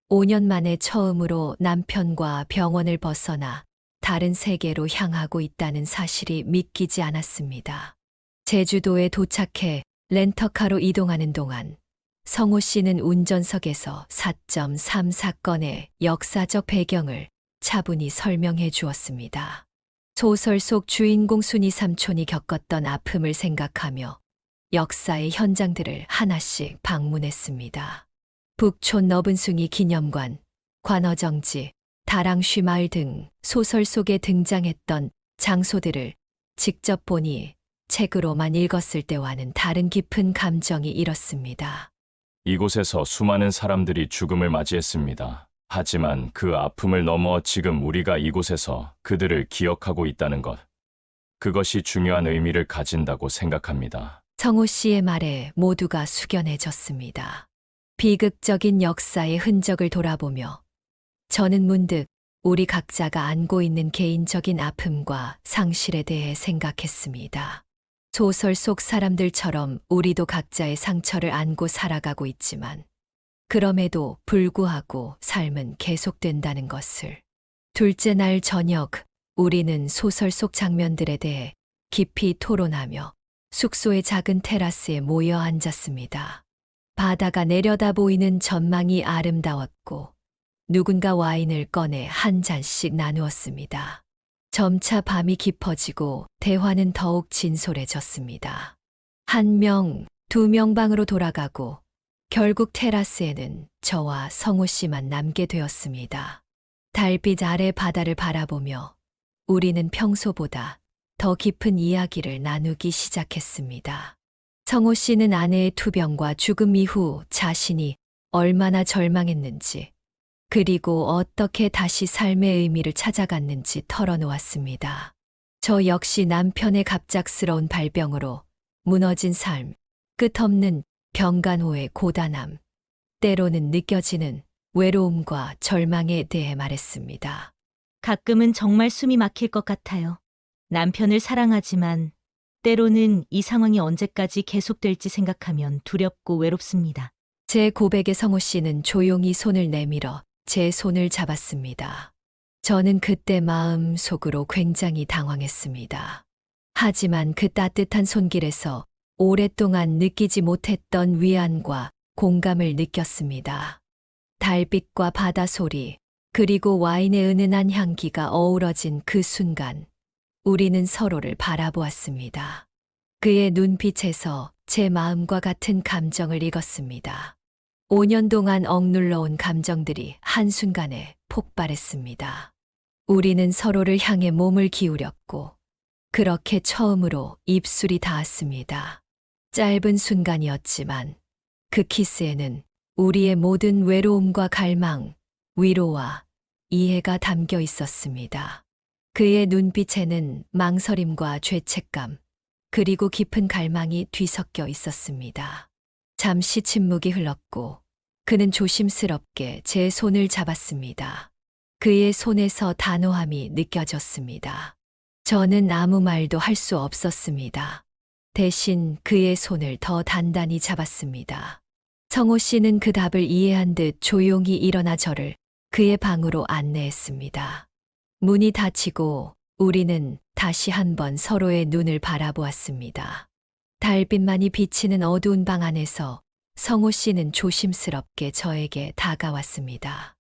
[SPEAKER 1] 5년 만에 처음으로 남편과 병원을 벗어나 다른 세계로 향하고 있다는 사실이 믿기지 않았습니다. 제주도에 도착해 렌터카로 이동하는 동안 성호 씨는 운전석에서 4.3 사건의 역사적 배경을 차분히 설명해 주었습니다. 소설 속 주인공 순이 삼촌이 겪었던 아픔을 생각하며 역사의 현장들을 하나씩 방문했습니다. 북촌 너분숭이 기념관, 관어정지, 다랑쉬 마을 등 소설 속에 등장했던 장소들을 직접 보니 책으로만 읽었을 때와는 다른 깊은 감정이 일었습니다.
[SPEAKER 6] 이곳에서 수많은 사람들이 죽음을 맞이했습니다. 하지만 그 아픔을 넘어 지금 우리가 이곳에서 그들을 기억하고 있다는 것, 그것이 중요한 의미를 가진다고 생각합니다.
[SPEAKER 1] 성호 씨의 말에 모두가 숙연해졌습니다. 비극적인 역사의 흔적을 돌아보며 저는 문득 우리 각자가 안고 있는 개인적인 아픔과 상실에 대해 생각했습니다. 소설 속 사람들처럼 우리도 각자의 상처를 안고 살아가고 있지만 그럼에도 불구하고 삶은 계속된다는 것을. 둘째 날 저녁, 우리는 소설 속 장면들에 대해 깊이 토론하며 숙소의 작은 테라스에 모여 앉았습니다. 바다가 내려다 보이는 전망이 아름다웠고 누군가 와인을 꺼내 한 잔씩 나누었습니다. 점차 밤이 깊어지고 대화는 더욱 진솔해졌습니다. 한 명, 두 명 방으로 돌아가고 결국 테라스에는 저와 성호 씨만 남게 되었습니다. 달빛 아래 바다를 바라보며 우리는 평소보다 더 깊은 이야기를 나누기 시작했습니다. 성호 씨는 아내의 투병과 죽음 이후 자신이 얼마나 절망했는지, 그리고 어떻게 다시 삶의 의미를 찾아갔는지 털어놓았습니다. 저 역시 남편의 갑작스러운 발병으로 무너진 삶, 끝없는 병간호의 고단함, 때로는 느껴지는 외로움과 절망에 대해 말했습니다.
[SPEAKER 3] 가끔은 정말 숨이 막힐 것 같아요. 남편을 사랑하지만 때로는 이 상황이 언제까지 계속될지 생각하면 두렵고 외롭습니다.
[SPEAKER 1] 제 고백에 성호 씨는 조용히 손을 내밀어 제 손을 잡았습니다. 저는 그때 마음속으로 굉장히 당황했습니다. 하지만 그 따뜻한 손길에서 오랫동안 느끼지 못했던 위안과 공감을 느꼈습니다. 달빛과 바다 소리, 그리고 와인의 은은한 향기가 어우러진 그 순간, 우리는 서로를 바라보았습니다. 그의 눈빛에서 제 마음과 같은 감정을 읽었습니다. 5년 동안 억눌러온 감정들이 한순간에 폭발했습니다. 우리는 서로를 향해 몸을 기울였고, 그렇게 처음으로 입술이 닿았습니다. 짧은 순간이었지만, 그 키스에는 우리의 모든 외로움과 갈망, 위로와 이해가 담겨 있었습니다. 그의 눈빛에는 망설임과 죄책감, 그리고 깊은 갈망이 뒤섞여 있었습니다. 잠시 침묵이 흘렀고 그는 조심스럽게 제 손을 잡았습니다. 그의 손에서 단호함이 느껴졌습니다. 저는 아무 말도 할 수 없었습니다. 대신 그의 손을 더 단단히 잡았습니다. 성호 씨는 그 답을 이해한 듯 조용히 일어나 저를 그의 방으로 안내했습니다. 문이 닫히고 우리는 다시 한번 서로의 눈을 바라보았습니다. 달빛만이 비치는 어두운 방 안에서 성호 씨는 조심스럽게 저에게 다가왔습니다.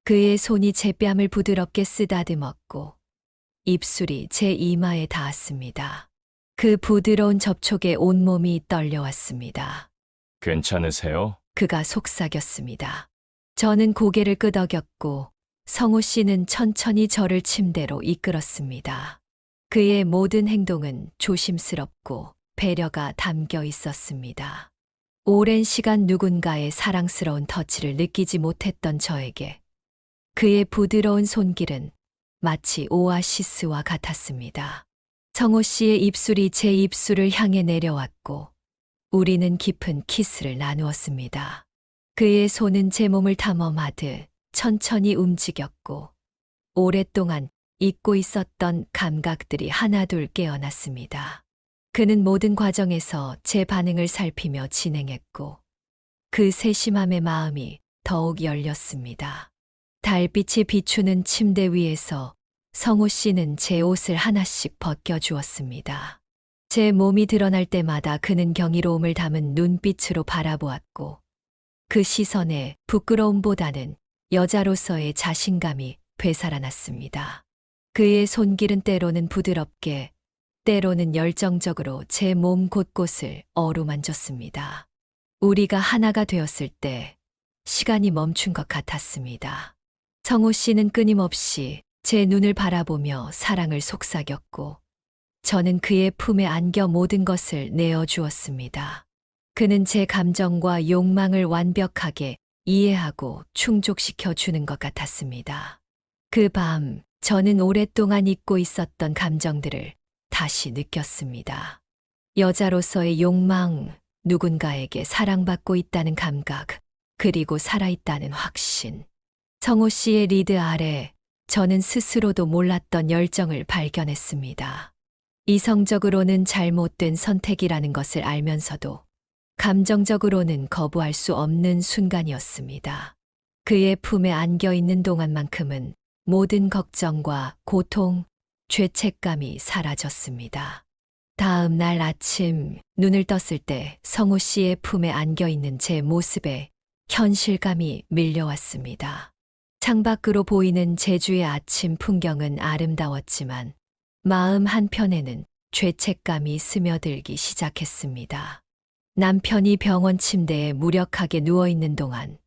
[SPEAKER 1] 그의 손이 제 뺨을 부드럽게 쓰다듬었고 입술이 제 이마에 닿았습니다. 그 부드러운 접촉에 온몸이 떨려왔습니다.
[SPEAKER 6] 괜찮으세요?
[SPEAKER 1] 그가 속삭였습니다. 저는 고개를 끄덕였고 성호 씨는 천천히 저를 침대로 이끌었습니다. 그의 모든 행동은 조심스럽고 배려가 담겨 있었습니다. 오랜 시간 누군가의 사랑스러운 터치를 느끼지 못했던 저에게 그의 부드러운 손길은 마치 오아시스와 같았습니다. 성호 씨의 입술이 제 입술을 향해 내려왔고 우리는 깊은 키스를 나누었습니다. 그의 손은 제 몸을 탐험하듯 천천히 움직였고 오랫동안 잊고 있었던 감각들이 하나둘 깨어났습니다. 그는 모든 과정에서 제 반응을 살피며 진행했고 그 세심함의 마음이 더욱 열렸습니다. 달빛이 비추는 침대 위에서 성호 씨는 제 옷을 하나씩 벗겨주었습니다. 제 몸이 드러날 때마다 그는 경이로움을 담은 눈빛으로 바라보았고 그 시선에 부끄러움보다는 여자로서의 자신감이 되살아났습니다. 그의 손길은 때로는 부드럽게, 때로는 열정적으로 제 몸 곳곳을 어루만졌습니다. 우리가 하나가 되었을 때 시간이 멈춘 것 같았습니다. 성호 씨는 끊임없이 제 눈을 바라보며 사랑을 속삭였고 저는 그의 품에 안겨 모든 것을 내어주었습니다. 그는 제 감정과 욕망을 완벽하게 이해하고 충족시켜 주는 것 같았습니다. 그 밤, 저는 오랫동안 잊고 있었던 감정들을 다시 느꼈습니다. 여자로서의 욕망, 누군가에게 사랑받고 있다는 감각, 그리고 살아있다는 확신. 성호 씨의 리드 아래 저는 스스로도 몰랐던 열정을 발견했습니다. 이성적으로는 잘못된 선택이라는 것을 알면서도 감정적으로는 거부할 수 없는 순간이었습니다. 그의 품에 안겨 있는 동안만큼은 모든 걱정과 고통, 죄책감이 사라졌습니다. 다음 날 아침 눈을 떴을 때 성호 씨의 품에 안겨 있는 제 모습에 현실감이 밀려왔습니다. 창밖으로 보이는 제주의 아침 풍경은 아름다웠지만 마음 한편에는 죄책감이 스며들기 시작했습니다. 남편이 병원 침대에 무력하게 누워있는 동안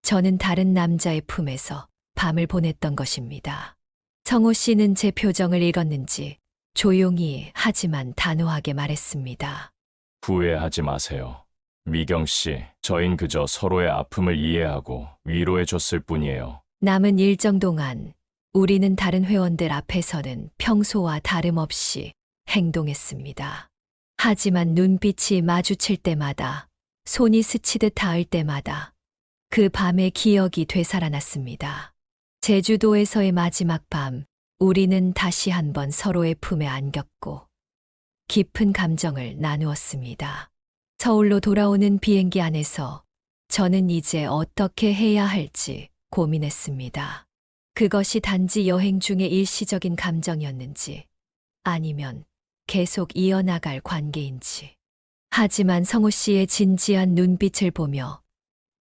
[SPEAKER 1] 저는 다른 남자의 품에서 밤을 보냈던 것입니다. 성호 씨는 제 표정을 읽었는지 조용히 하지만 단호하게 말했습니다.
[SPEAKER 6] 후회하지 마세요. 미경 씨, 저흰 그저 서로의 아픔을 이해하고 위로해 줬을 뿐이에요.
[SPEAKER 1] 남은 일정 동안 우리는 다른 회원들 앞에서는 평소와 다름없이 행동했습니다. 하지만 눈빛이 마주칠 때마다, 손이 스치듯 닿을 때마다 그 밤의 기억이 되살아났습니다. 제주도에서의 마지막 밤, 우리는 다시 한번 서로의 품에 안겼고 깊은 감정을 나누었습니다. 서울로 돌아오는 비행기 안에서 저는 이제 어떻게 해야 할지 고민했습니다. 그것이 단지 여행 중의 일시적인 감정이었는지 아니면 계속 이어나갈 관계인지. 하지만 성호 씨의 진지한 눈빛을 보며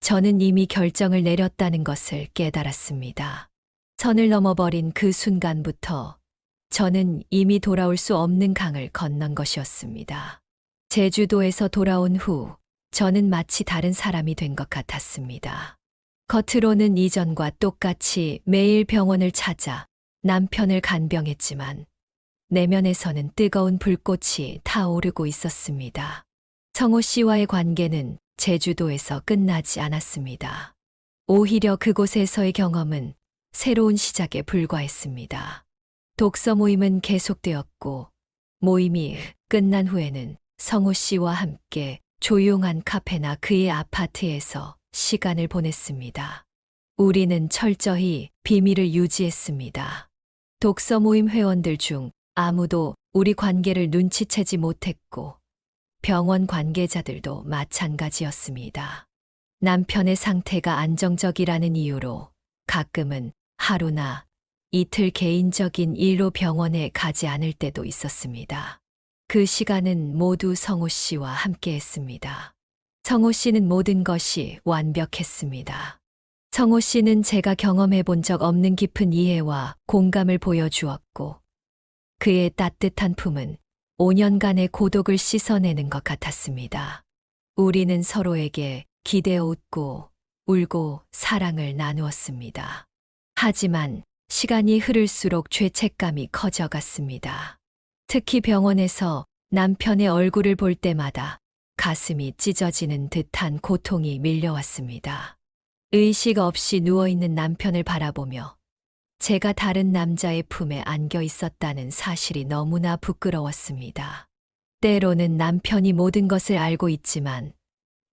[SPEAKER 1] 저는 이미 결정을 내렸다는 것을 깨달았습니다. 선을 넘어버린 그 순간부터 저는 이미 돌아올 수 없는 강을 건넌 것이었습니다. 제주도에서 돌아온 후 저는 마치 다른 사람이 된 것 같았습니다. 겉으로는 이전과 똑같이 매일 병원을 찾아 남편을 간병했지만 내면에서는 뜨거운 불꽃이 타오르고 있었습니다. 성호 씨와의 관계는 제주도에서 끝나지 않았습니다. 오히려 그곳에서의 경험은 새로운 시작에 불과했습니다. 독서 모임은 계속되었고 모임이 끝난 후에는 성호 씨와 함께 조용한 카페나 그의 아파트에서 시간을 보냈습니다. 우리는 철저히 비밀을 유지했습니다. 독서 모임 회원들 중 아무도 우리 관계를 눈치채지 못했고 병원 관계자들도 마찬가지였습니다. 남편의 상태가 안정적이라는 이유로 가끔은 하루나 이틀 개인적인 일로 병원에 가지 않을 때도 있었습니다. 그 시간은 모두 성호 씨와 함께 했습니다. 성호 씨는 모든 것이 완벽했습니다. 성호 씨는 제가 경험해 본 적 없는 깊은 이해와 공감을 보여주었고 그의 따뜻한 품은 5년간의 고독을 씻어내는 것 같았습니다. 우리는 서로에게 기대어 웃고 울고 사랑을 나누었습니다. 하지만 시간이 흐를수록 죄책감이 커져갔습니다. 특히 병원에서 남편의 얼굴을 볼 때마다 가슴이 찢어지는 듯한 고통이 밀려왔습니다. 의식 없이 누워있는 남편을 바라보며 제가 다른 남자의 품에 안겨 있었다는 사실이 너무나 부끄러웠습니다. 때로는 남편이 모든 것을 알고 있지만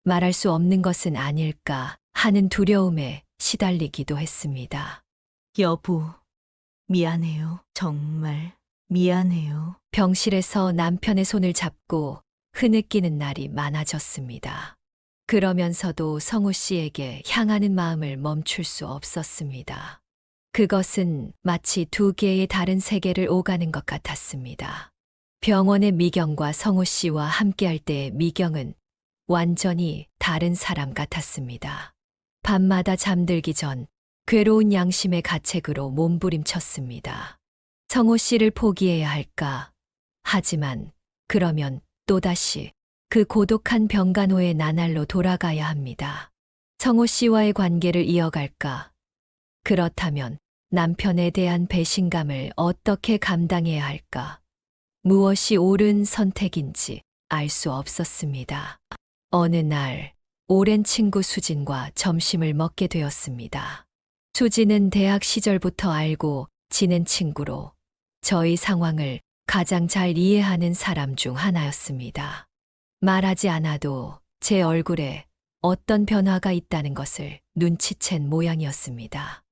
[SPEAKER 1] 말할 수 없는 것은 아닐까 하는 두려움에 시달리기도 했습니다.
[SPEAKER 3] 여보, 미안해요. 정말 미안해요.
[SPEAKER 1] 병실에서 남편의 손을 잡고 흐느끼는 날이 많아졌습니다. 그러면서도 성호 씨에게 향하는 마음을 멈출 수 없었습니다. 그것은 마치 두 개의 다른 세계를 오가는 것 같았습니다. 병원의 미경과 성호 씨와 함께할 때의 미경은 완전히 다른 사람 같았습니다. 밤마다 잠들기 전 괴로운 양심의 가책으로 몸부림쳤습니다. 성호 씨를 포기해야 할까? 하지만 그러면 또다시 그 고독한 병간호의 나날로 돌아가야 합니다. 성호 씨와의 관계를 이어갈까? 그렇다면 남편에 대한 배신감을 어떻게 감당해야 할까? 무엇이 옳은 선택인지 알 수 없었습니다. 어느 날 오랜 친구 수진과 점심을 먹게 되었습니다. 수진은 대학 시절부터 알고 지낸 친구로 저희 상황을 가장 잘 이해하는 사람 중 하나였습니다. 말하지 않아도 제 얼굴에 어떤 변화가 있다는 것을 눈치챈 모양이었습니다.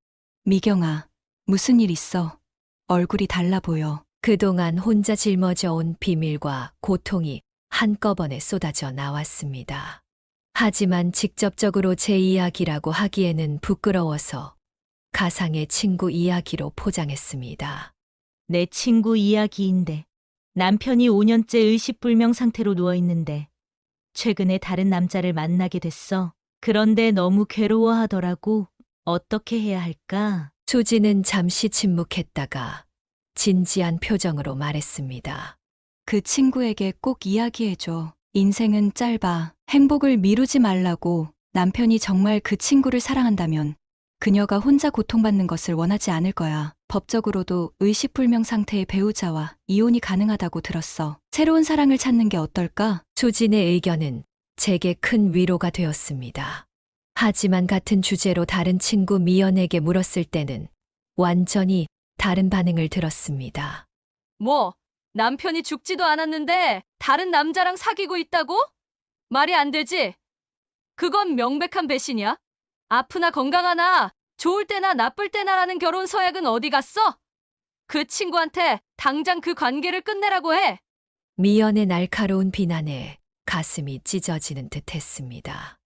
[SPEAKER 7] 미경아, 무슨 일 있어? 얼굴이 달라 보여.
[SPEAKER 1] 그동안 혼자 짊어져 온 비밀과 고통이 한꺼번에 쏟아져 나왔습니다. 하지만 직접적으로 제 이야기라고 하기에는 부끄러워서 가상의 친구 이야기로 포장했습니다.
[SPEAKER 3] 내 친구 이야기인데 남편이 5년째 의식불명 상태로 누워 있는데 최근에 다른 남자를 만나게 됐어. 그런데 너무 괴로워하더라고. 어떻게 해야 할까?
[SPEAKER 1] 수지는 잠시 침묵했다가 진지한 표정으로 말했습니다.
[SPEAKER 7] 그 친구에게 꼭 이야기해줘. 인생은 짧아. 행복을 미루지 말라고. 남편이 정말 그 친구를 사랑한다면 그녀가 혼자 고통받는 것을 원하지 않을 거야. 법적으로도 의식불명 상태의 배우자와 이혼이 가능하다고 들었어. 새로운 사랑을 찾는 게 어떨까?
[SPEAKER 1] 수진의 의견은 제게 큰 위로가 되었습니다. 하지만 같은 주제로 다른 친구 미연에게 물었을 때는 완전히 다른 반응을 들었습니다.
[SPEAKER 4] 뭐, 남편이 죽지도 않았는데 다른 남자랑 사귀고 있다고? 말이 안 되지? 그건 명백한 배신이야. 아프나 건강하나, 좋을 때나 나쁠 때나라는 결혼 서약은 어디 갔어? 그 친구한테 당장 그 관계를 끝내라고 해.
[SPEAKER 1] 미연의 날카로운 비난에 가슴이 찢어지는 듯 했습니다.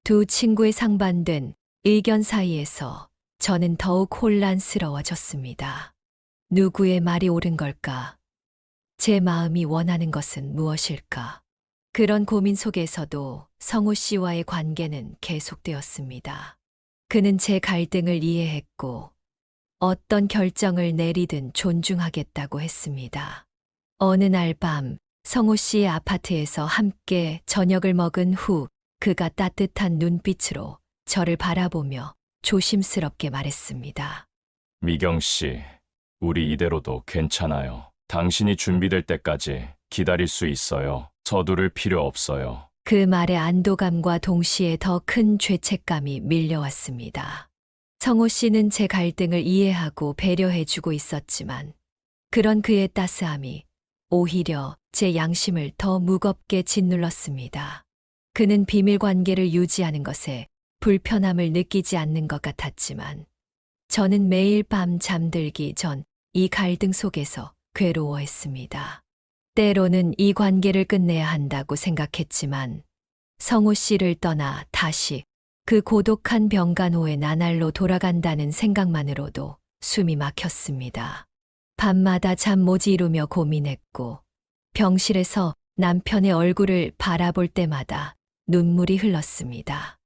[SPEAKER 1] 두 친구의 상반된 의견 사이에서 저는 더욱 혼란스러워졌습니다. 누구의 말이 옳은 걸까? 제 마음이 원하는 것은 무엇일까? 그런 고민 속에서도 성우 씨와의 관계는 계속되었습니다. 그는 제 갈등을 이해했고 어떤 결정을 내리든 존중하겠다고 했습니다. 어느 날 밤 성우 씨의 아파트에서 함께 저녁을 먹은 후 그가 따뜻한 눈빛으로 저를 바라보며 조심스럽게 말했습니다.
[SPEAKER 6] 미경 씨, 우리 이대로도 괜찮아요. 당신이 준비될 때까지 기다릴 수 있어요. 서두를 필요 없어요.
[SPEAKER 1] 그 말에 안도감과 동시에 더 큰 죄책감이 밀려왔습니다. 성호 씨는 제 갈등을 이해하고 배려해주고 있었지만 그런 그의 따스함이 오히려 제 양심을 더 무겁게 짓눌렀습니다. 그는 비밀 관계를 유지하는 것에 불편함을 느끼지 않는 것 같았지만 저는 매일 밤 잠들기 전 이 갈등 속에서 괴로워했습니다. 때로는 이 관계를 끝내야 한다고 생각했지만 성호 씨를 떠나 다시 그 고독한 병간호의 나날로 돌아간다는 생각만으로도 숨이 막혔습니다. 밤마다 잠 못 이루며 고민했고 병실에서 남편의 얼굴을 바라볼 때마다 눈물이 흘렀습니다.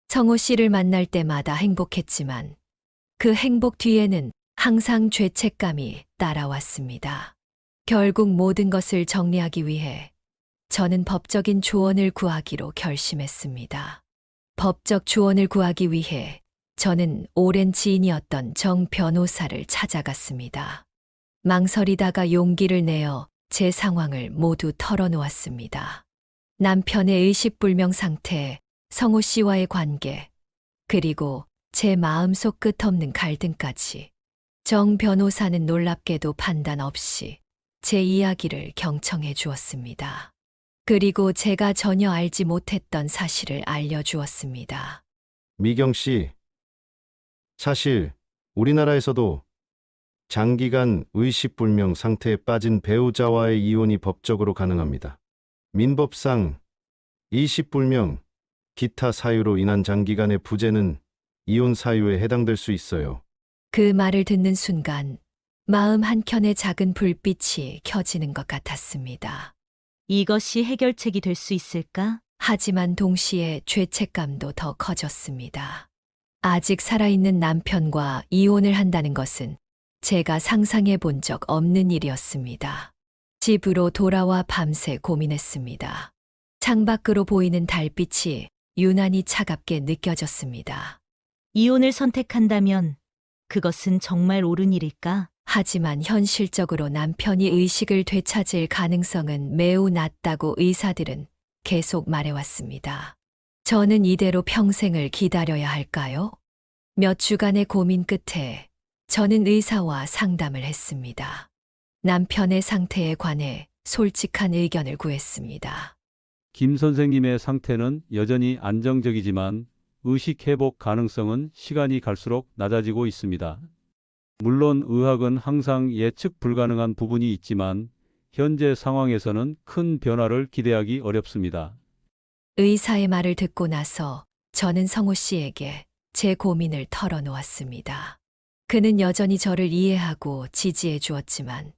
[SPEAKER 1] 성호 씨를 만날 때마다 행복했지만 그 행복 뒤에는 항상 죄책감이 따라왔습니다. 결국 모든 것을 정리하기 위해 저는 법적인 조언을 구하기로 결심했습니다. 법적 조언을 구하기 위해 저는 오랜 지인이었던 정 변호사를 찾아갔습니다. 망설이다가 용기를 내어 제 상황을 모두 털어놓았습니다. 남편의 의식불명 상태, 성호 씨와의 관계, 그리고 제 마음속 끝없는 갈등까지. 정 변호사는 놀랍게도 판단 없이 제 이야기를 경청해 주었습니다. 그리고 제가 전혀 알지 못했던 사실을 알려주었습니다.
[SPEAKER 8] 미경 씨, 사실 우리나라에서도 장기간 의식불명 상태에 빠진 배우자와의 이혼이 법적으로 가능합니다. 민법상 의식불명, 기타 사유로 인한 장기간의 부재는 이혼 사유에 해당될 수 있어요.
[SPEAKER 1] 그 말을 듣는 순간 마음 한켠에 작은 불빛이 켜지는 것 같았습니다.
[SPEAKER 3] 이것이 해결책이 될 수 있을까?
[SPEAKER 1] 하지만 동시에 죄책감도 더 커졌습니다. 아직 살아있는 남편과 이혼을 한다는 것은 제가 상상해 본 적 없는 일이었습니다. 집으로 돌아와 밤새 고민했습니다. 창밖으로 보이는 달빛이 유난히 차갑게 느껴졌습니다.
[SPEAKER 3] 이혼을 선택한다면 그것은 정말 옳은 일일까?
[SPEAKER 1] 하지만 현실적으로 남편이 의식을 되찾을 가능성은 매우 낮다고 의사들은 계속 말해왔습니다. 저는 이대로 평생을 기다려야 할까요? 몇 주간의 고민 끝에 저는 의사와 상담을 했습니다. 남편의 상태에 관해 솔직한 의견을 구했습니다.
[SPEAKER 2] 김 선생님의 상태는 여전히 안정적이지만 의식 회복 가능성은 시간이 갈수록 낮아지고 있습니다. 물론 의학은 항상 예측 불가능한 부분이 있지만 현재 상황에서는 큰 변화를 기대하기 어렵습니다.
[SPEAKER 1] 의사의 말을 듣고 나서 저는 성호 씨에게 제 고민을 털어놓았습니다. 그는 여전히 저를 이해하고 지지해 주었지만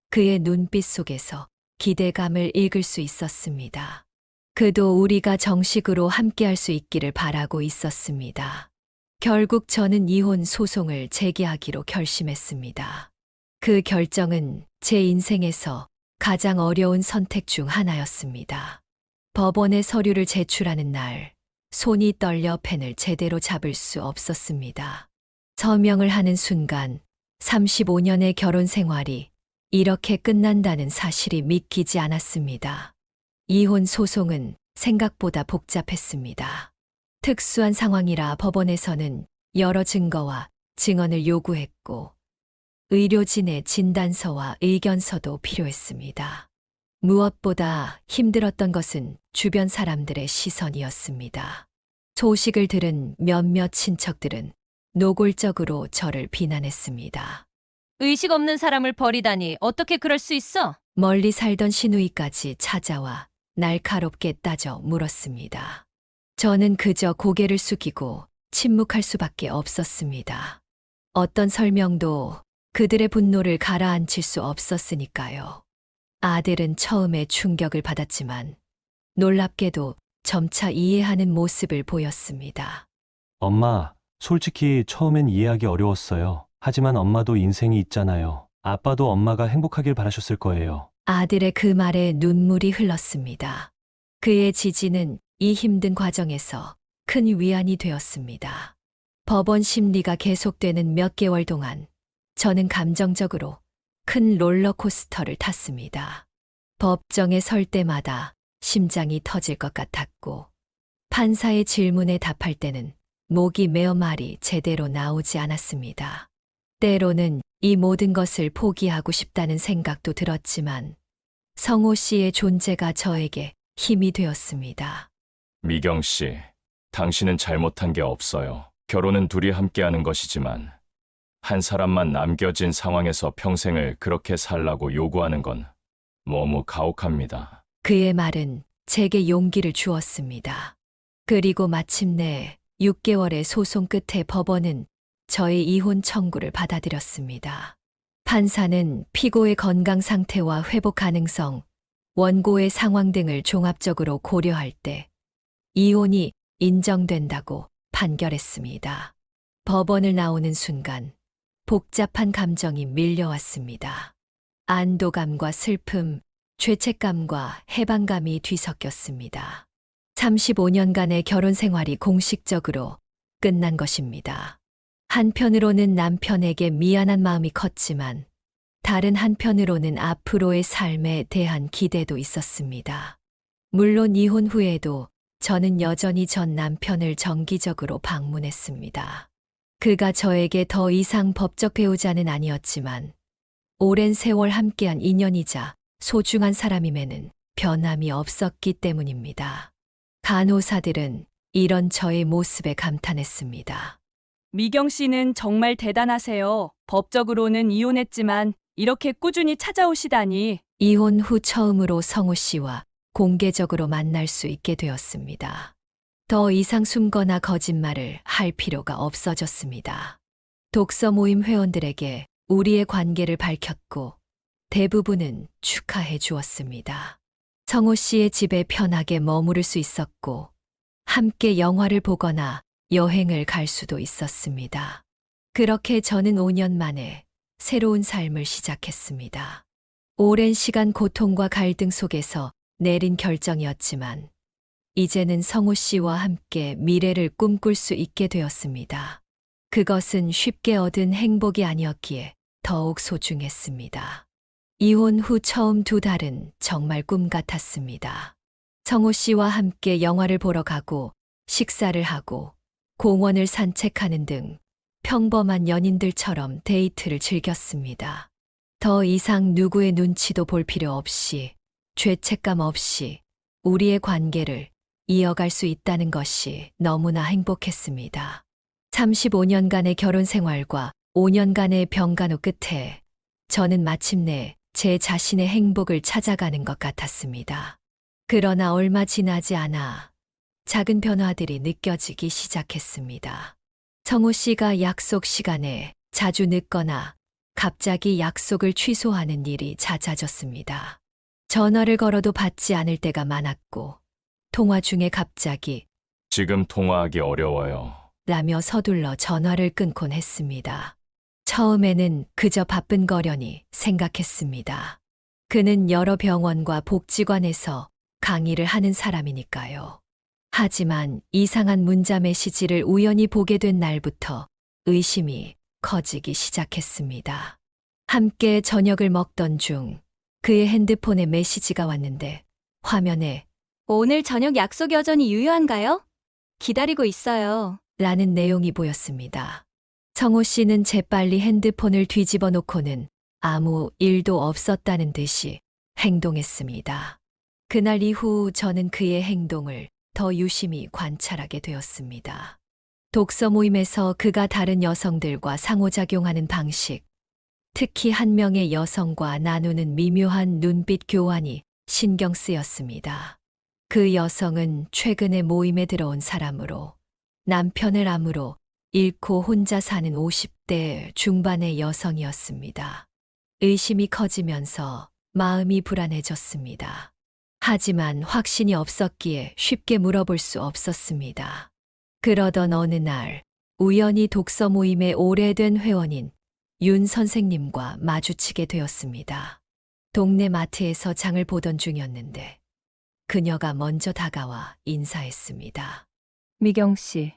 [SPEAKER 1] 그의 눈빛 속에서 기대감을 읽을 수 있었습니다. 그도 우리가 정식으로 함께할 수 있기를 바라고 있었습니다. 결국 저는 이혼 소송을 제기하기로 결심했습니다. 그 결정은 제 인생에서 가장 어려운 선택 중 하나였습니다. 법원에 서류를 제출하는 날, 손이 떨려 펜을 제대로 잡을 수 없었습니다. 서명을 하는 순간 35년의 결혼 생활이 이렇게 끝난다는 사실이 믿기지 않았습니다. 이혼 소송은 생각보다 복잡했습니다. 특수한 상황이라 법원에서는 여러 증거와 증언을 요구했고 의료진의 진단서와 의견서도 필요했습니다. 무엇보다 힘들었던 것은 주변 사람들의 시선이었습니다. 소식을 들은 몇몇 친척들은 노골적으로 저를 비난했습니다.
[SPEAKER 4] 의식 없는 사람을 버리다니 어떻게 그럴 수 있어?
[SPEAKER 1] 멀리 살던 시누이까지 찾아와 날카롭게 따져 물었습니다. 저는 그저 고개를 숙이고 침묵할 수밖에 없었습니다. 어떤 설명도 그들의 분노를 가라앉힐 수 없었으니까요. 아들은 처음에 충격을 받았지만 놀랍게도 점차 이해하는 모습을 보였습니다.
[SPEAKER 5] 엄마, 솔직히 처음엔 이해하기 어려웠어요. 하지만 엄마도 인생이 있잖아요. 아빠도 엄마가 행복하길 바라셨을 거예요.
[SPEAKER 1] 아들의 그 말에 눈물이 흘렀습니다. 그의 지지는 이 힘든 과정에서 큰 위안이 되었습니다. 법원 심리가 계속되는 몇 개월 동안 저는 감정적으로 큰 롤러코스터를 탔습니다. 법정에 설 때마다 심장이 터질 것 같았고 판사의 질문에 답할 때는 목이 메어 말이 제대로 나오지 않았습니다. 때로는 이 모든 것을 포기하고 싶다는 생각도 들었지만 성호 씨의 존재가 저에게 힘이 되었습니다.
[SPEAKER 6] 미경 씨, 당신은 잘못한 게 없어요. 결혼은 둘이 함께하는 것이지만 한 사람만 남겨진 상황에서 평생을 그렇게 살라고 요구하는 건 너무 가혹합니다.
[SPEAKER 1] 그의 말은 제게 용기를 주었습니다. 그리고 마침내 6개월의 소송 끝에 법원은 저의 이혼 청구를 받아들였습니다. 판사는 피고의 건강 상태와 회복 가능성, 원고의 상황 등을 종합적으로 고려할 때 이혼이 인정된다고 판결했습니다. 법원을 나오는 순간 복잡한 감정이 밀려왔습니다. 안도감과 슬픔, 죄책감과 해방감이 뒤섞였습니다. 35년간의 결혼 생활이 공식적으로 끝난 것입니다. 한편으로는 남편에게 미안한 마음이 컸지만 다른 한편으로는 앞으로의 삶에 대한 기대도 있었습니다. 물론 이혼 후에도 저는 여전히 전 남편을 정기적으로 방문했습니다. 그가 저에게 더 이상 법적 배우자는 아니었지만 오랜 세월 함께한 인연이자 소중한 사람임에는 변함이 없었기 때문입니다. 간호사들은 이런 저의 모습에 감탄했습니다.
[SPEAKER 9] 미경 씨는 정말 대단하세요. 법적으로는 이혼했지만 이렇게 꾸준히 찾아오시다니.
[SPEAKER 1] 이혼 후 처음으로 성호 씨와 공개적으로 만날 수 있게 되었습니다. 더 이상 숨거나 거짓말을 할 필요가 없어졌습니다. 독서 모임 회원들에게 우리의 관계를 밝혔고 대부분은 축하해 주었습니다. 성호 씨의 집에 편하게 머무를 수 있었고 함께 영화를 보거나 여행을 갈 수도 있었습니다. 그렇게 저는 5년 만에 새로운 삶을 시작했습니다. 오랜 시간 고통과 갈등 속에서 내린 결정이었지만 이제는 성호 씨와 함께 미래를 꿈꿀 수 있게 되었습니다. 그것은 쉽게 얻은 행복이 아니었기에 더욱 소중했습니다. 이혼 후 처음 2달은 정말 꿈 같았습니다. 성호 씨와 함께 영화를 보러 가고 식사를 하고 공원을 산책하는 등 평범한 연인들처럼 데이트를 즐겼습니다. 더 이상 누구의 눈치도 볼 필요 없이 죄책감 없이 우리의 관계를 이어갈 수 있다는 것이 너무나 행복했습니다. 35년간의 결혼 생활과 5년간의 병간호 끝에 저는 마침내 제 자신의 행복을 찾아가는 것 같았습니다. 그러나 얼마 지나지 않아 작은 변화들이 느껴지기 시작했습니다. 성호 씨가 약속 시간에 자주 늦거나 갑자기 약속을 취소하는 일이 잦아졌습니다. 전화를 걸어도 받지 않을 때가 많았고, 통화 중에 갑자기
[SPEAKER 6] 지금 통화하기 어려워요.
[SPEAKER 1] 라며 서둘러 전화를 끊곤 했습니다. 처음에는 그저 바쁜거려니 생각했습니다. 그는 여러 병원과 복지관에서 강의를 하는 사람이니까요. 하지만 이상한 문자 메시지를 우연히 보게 된 날부터 의심이 커지기 시작했습니다. 함께 저녁을 먹던 중 그의 핸드폰에 메시지가 왔는데 화면에
[SPEAKER 7] 오늘 저녁 약속 여전히 유효한가요? 기다리고 있어요.
[SPEAKER 1] 라는 내용이 보였습니다. 성호 씨는 재빨리 핸드폰을 뒤집어 놓고는 아무 일도 없었다는 듯이 행동했습니다. 그날 이후 저는 그의 행동을 더 유심히 관찰하게 되었습니다. 독서 모임에서 그가 다른 여성들과 상호작용하는 방식, 특히 한 명의 여성과 나누는 미묘한 눈빛 교환이 신경 쓰였습니다. 그 여성은 최근에 모임에 들어온 사람으로 남편을 암으로 잃고 혼자 사는 50대 중반의 여성이었습니다. 의심이 커지면서 마음이 불안해졌습니다. 하지만 확신이 없었기에 쉽게 물어볼 수 없었습니다. 그러던 어느 날 우연히 독서 모임의 오래된 회원인 윤 선생님과 마주치게 되었습니다. 동네 마트에서 장을 보던 중이었는데 그녀가 먼저 다가와 인사했습니다.
[SPEAKER 10] 미경 씨,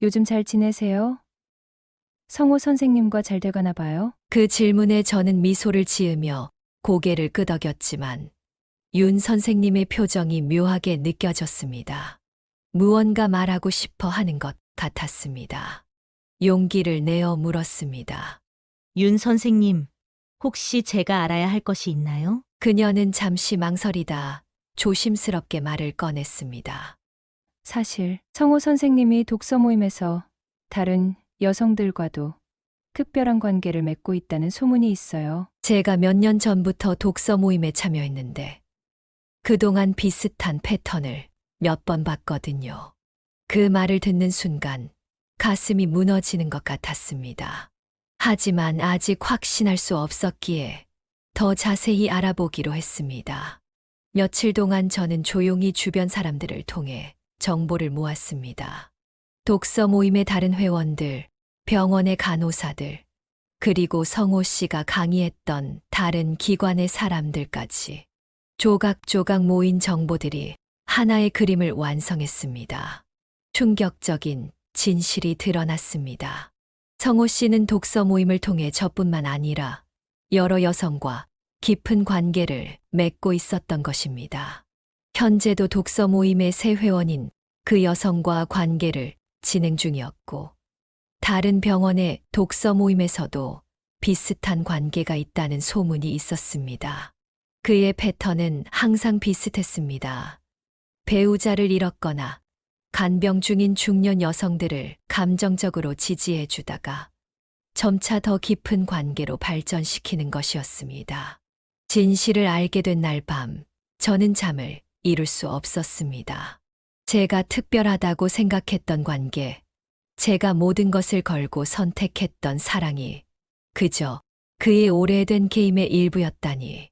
[SPEAKER 10] 요즘 잘 지내세요? 성호 선생님과 잘 돼가나 봐요?
[SPEAKER 1] 그 질문에 저는 미소를 지으며 고개를 끄덕였지만 윤 선생님의 표정이 묘하게 느껴졌습니다. 무언가 말하고 싶어 하는 것 같았습니다. 용기를 내어 물었습니다.
[SPEAKER 3] 윤 선생님, 혹시 제가 알아야 할 것이 있나요?
[SPEAKER 1] 그녀는 잠시 망설이다 조심스럽게 말을 꺼냈습니다.
[SPEAKER 10] 사실 성호 선생님이 독서 모임에서 다른 여성들과도 특별한 관계를 맺고 있다는 소문이 있어요.
[SPEAKER 1] 제가 몇 년 전부터 독서 모임에 참여했는데 그동안 비슷한 패턴을 몇 번 봤거든요. 그 말을 듣는 순간 가슴이 무너지는 것 같았습니다. 하지만 아직 확신할 수 없었기에 더 자세히 알아보기로 했습니다. 며칠 동안 저는 조용히 주변 사람들을 통해 정보를 모았습니다. 독서 모임의 다른 회원들, 병원의 간호사들, 그리고 성호 씨가 강의했던 다른 기관의 사람들까지 조각조각 모인 정보들이 하나의 그림을 완성했습니다. 충격적인 진실이 드러났습니다. 성호 씨는 독서 모임을 통해 저뿐만 아니라 여러 여성과 깊은 관계를 맺고 있었던 것입니다. 현재도 독서 모임의 새 회원인 그 여성과 관계를 진행 중이었고, 다른 병원의 독서 모임에서도 비슷한 관계가 있다는 소문이 있었습니다. 그의 패턴은 항상 비슷했습니다. 배우자를 잃었거나 간병 중인 중년 여성들을 감정적으로 지지해 주다가 점차 더 깊은 관계로 발전시키는 것이었습니다. 진실을 알게 된 날 밤, 저는 잠을 이룰 수 없었습니다. 제가 특별하다고 생각했던 관계, 제가 모든 것을 걸고 선택했던 사랑이 그저 그의 오래된 게임의 일부였다니.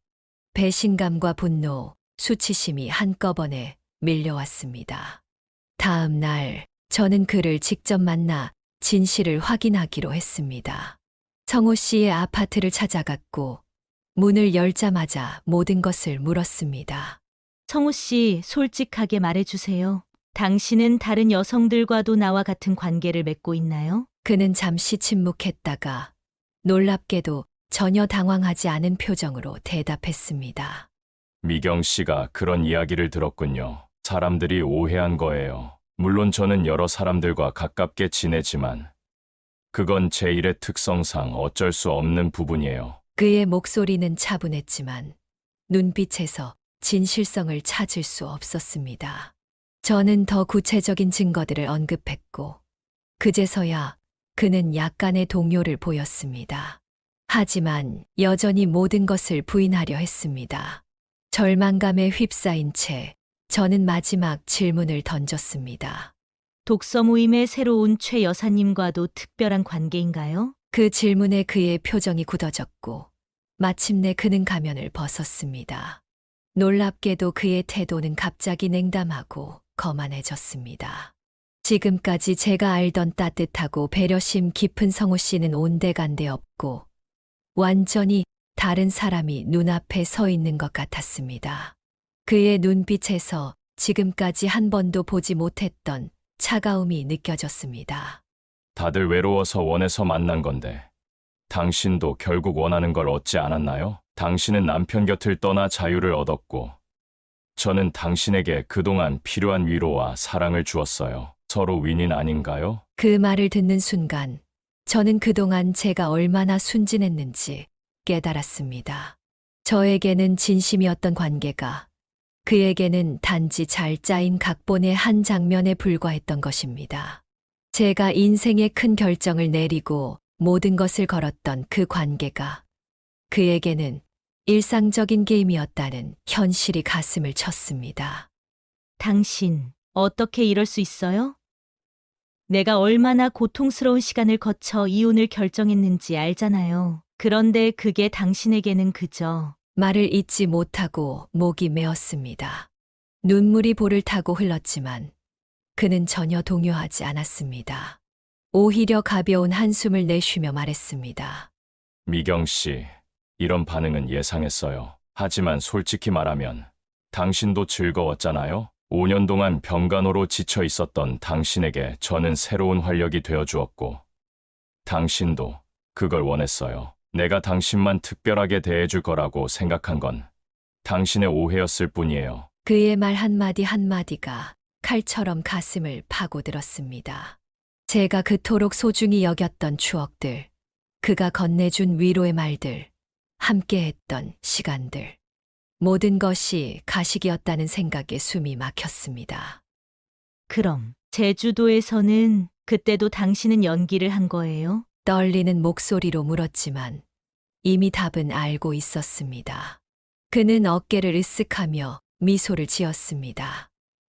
[SPEAKER 1] 배신감과 분노, 수치심이 한꺼번에 밀려왔습니다. 다음 날 저는 그를 직접 만나 진실을 확인하기로 했습니다. 성호 씨의 아파트를 찾아갔고 문을 열자마자 모든 것을 물었습니다.
[SPEAKER 3] 성우 씨, 솔직하게 말해주세요. 당신은 다른 여성들과도 나와 같은 관계를 맺고 있나요?
[SPEAKER 1] 그는 잠시 침묵했다가 놀랍게도 전혀 당황하지 않은 표정으로 대답했습니다.
[SPEAKER 6] 미경 씨가 그런 이야기를 들었군요. 사람들이 오해한 거예요. 물론 저는 여러 사람들과 가깝게 지내지만 그건 제 일의 특성상 어쩔 수 없는 부분이에요.
[SPEAKER 1] 그의 목소리는 차분했지만 눈빛에서 진실성을 찾을 수 없었습니다. 저는 더 구체적인 증거들을 언급했고, 그제서야 그는 약간의 동요를 보였습니다. 하지만 여전히 모든 것을 부인하려 했습니다. 절망감에 휩싸인 채 저는 마지막 질문을 던졌습니다.
[SPEAKER 3] 독서 모임에 새로 온 최 여사님과도 특별한 관계인가요?
[SPEAKER 1] 그 질문에 그의 표정이 굳어졌고 마침내 그는 가면을 벗었습니다. 놀랍게도 그의 태도는 갑자기 냉담하고 거만해졌습니다. 지금까지 제가 알던 따뜻하고 배려심 깊은 성우 씨는 온데간데 없고 완전히 다른 사람이 눈앞에 서 있는 것 같았습니다. 그의 눈빛에서 지금까지 한 번도 보지 못했던 차가움이 느껴졌습니다.
[SPEAKER 6] 다들 외로워서 원해서 만난 건데 당신도 결국 원하는 걸 얻지 않았나요? 당신은 남편 곁을 떠나 자유를 얻었고 저는 당신에게 그동안 필요한 위로와 사랑을 주었어요. 서로 윈윈 아닌가요?
[SPEAKER 1] 그 말을 듣는 순간 저는 그동안 제가 얼마나 순진했는지 깨달았습니다. 저에게는 진심이었던 관계가 그에게는 단지 잘 짜인 각본의 한 장면에 불과했던 것입니다. 제가 인생의 큰 결정을 내리고 모든 것을 걸었던 그 관계가 그에게는 일상적인 게임이었다는 현실이 가슴을 쳤습니다.
[SPEAKER 3] 당신, 어떻게 이럴 수 있어요? 내가 얼마나 고통스러운 시간을 거쳐 이혼을 결정했는지 알잖아요. 그런데 그게 당신에게는 그저
[SPEAKER 1] 말을 잇지 못하고 목이 메었습니다. 눈물이 볼을 타고 흘렀지만 그는 전혀 동요하지 않았습니다. 오히려 가벼운 한숨을 내쉬며 말했습니다.
[SPEAKER 6] 미경 씨, 이런 반응은 예상했어요. 하지만 솔직히 말하면 당신도 즐거웠잖아요? 5년 동안 병간호로 지쳐 있었던 당신에게 저는 새로운 활력이 되어 주었고 당신도 그걸 원했어요. 내가 당신만 특별하게 대해줄 거라고 생각한 건 당신의 오해였을 뿐이에요.
[SPEAKER 1] 그의 말 한마디 한마디가 칼처럼 가슴을 파고들었습니다. 제가 그토록 소중히 여겼던 추억들, 그가 건네준 위로의 말들, 함께했던 시간들, 모든 것이 가식이었다는 생각에 숨이 막혔습니다.
[SPEAKER 3] 그럼 제주도에서는 그때도 당신은 연기를 한 거예요?
[SPEAKER 1] 떨리는 목소리로 물었지만 이미 답은 알고 있었습니다. 그는 어깨를 으쓱하며 미소를 지었습니다.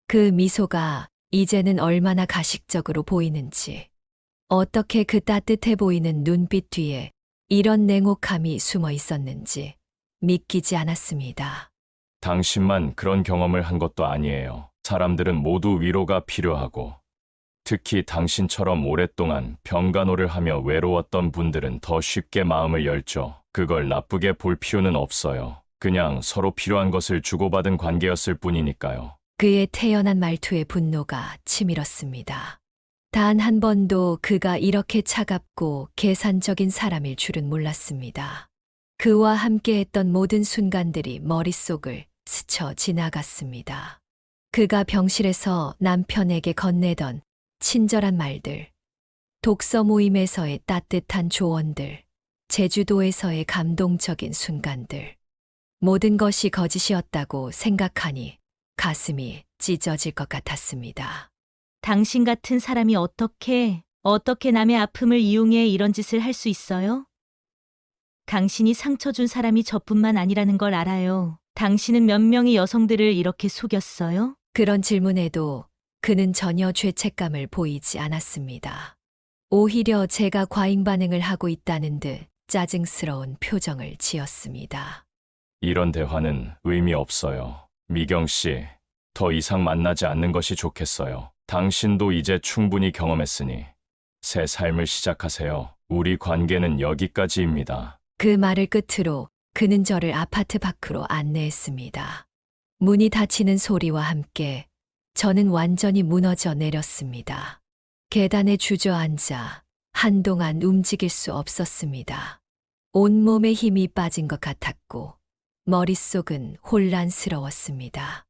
[SPEAKER 1] 그 미소가 이제는 얼마나 가식적으로 보이는지, 어떻게 그 따뜻해 보이는 눈빛 뒤에 이런 냉혹함이 숨어 있었는지 믿기지 않았습니다.
[SPEAKER 6] 당신만 그런 경험을 한 것도 아니에요. 사람들은 모두 위로가 필요하고 특히 당신처럼 오랫동안 병간호를 하며 외로웠던 분들은 더 쉽게 마음을 열죠. 그걸 나쁘게 볼 필요는 없어요. 그냥 서로 필요한 것을 주고받은 관계였을 뿐이니까요.
[SPEAKER 1] 그의 태연한 말투에 분노가 치밀었습니다. 단 한 번도 그가 이렇게 차갑고 계산적인 사람일 줄은 몰랐습니다. 그와 함께했던 모든 순간들이 머릿속을 스쳐 지나갔습니다. 그가 병실에서 남편에게 건네던 친절한 말들, 독서 모임에서의 따뜻한 조언들, 제주도에서의 감동적인 순간들, 모든 것이 거짓이었다고 생각하니 가슴이 찢어질 것 같았습니다.
[SPEAKER 3] 당신 같은 사람이 어떻게 남의 아픔을 이용해 이런 짓을 할 수 있어요? 당신이 상처 준 사람이 저뿐만 아니라는 걸 알아요. 당신은 몇 명의 여성들을 이렇게 속였어요?
[SPEAKER 1] 그런 질문에도 그는 전혀 죄책감을 보이지 않았습니다. 오히려 제가 과잉 반응을 하고 있다는 듯 짜증스러운 표정을 지었습니다.
[SPEAKER 6] 이런 대화는 의미 없어요. 미경 씨, 더 이상 만나지 않는 것이 좋겠어요. 당신도 이제 충분히 경험했으니 새 삶을 시작하세요. 우리 관계는 여기까지입니다.
[SPEAKER 1] 그 말을 끝으로 그는 저를 아파트 밖으로 안내했습니다. 문이 닫히는 소리와 함께 저는 완전히 무너져 내렸습니다. 계단에 주저앉아 한동안 움직일 수 없었습니다. 온몸에 힘이 빠진 것 같았고 머릿속은 혼란스러웠습니다.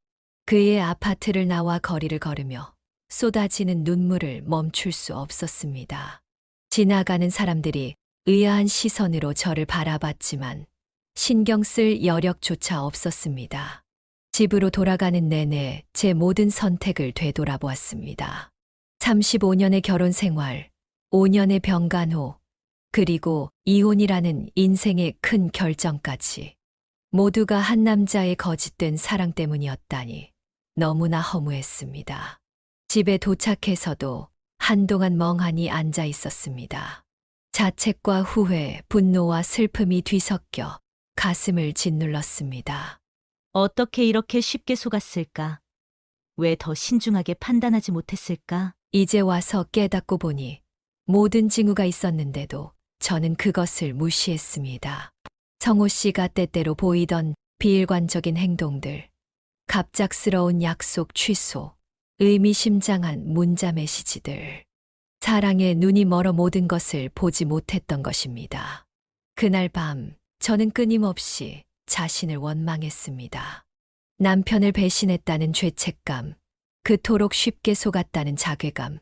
[SPEAKER 1] 그의 아파트를 나와 거리를 걸으며 쏟아지는 눈물을 멈출 수 없었습니다. 지나가는 사람들이 의아한 시선으로 저를 바라봤지만 신경 쓸 여력조차 없었습니다. 집으로 돌아가는 내내 제 모든 선택을 되돌아보았습니다. 35년의 결혼 생활, 5년의 병간호, 그리고 이혼이라는 인생의 큰 결정까지 모두가 한 남자의 거짓된 사랑 때문이었다니 너무나 허무했습니다. 집에 도착해서도 한동안 멍하니 앉아 있었습니다. 자책과 후회, 분노와 슬픔이 뒤섞여 가슴을 짓눌렀습니다.
[SPEAKER 3] 어떻게 이렇게 쉽게 속았을까? 왜 더 신중하게 판단하지 못했을까?
[SPEAKER 1] 이제 와서 깨닫고 보니 모든 징후가 있었는데도 저는 그것을 무시했습니다. 성호 씨가 때때로 보이던 비일관적인 행동들, 갑작스러운 약속 취소, 의미심장한 문자 메시지들. 사랑에 눈이 멀어 모든 것을 보지 못했던 것입니다. 그날 밤 저는 끊임없이 자신을 원망했습니다. 남편을 배신했다는 죄책감, 그토록 쉽게 속았다는 자괴감,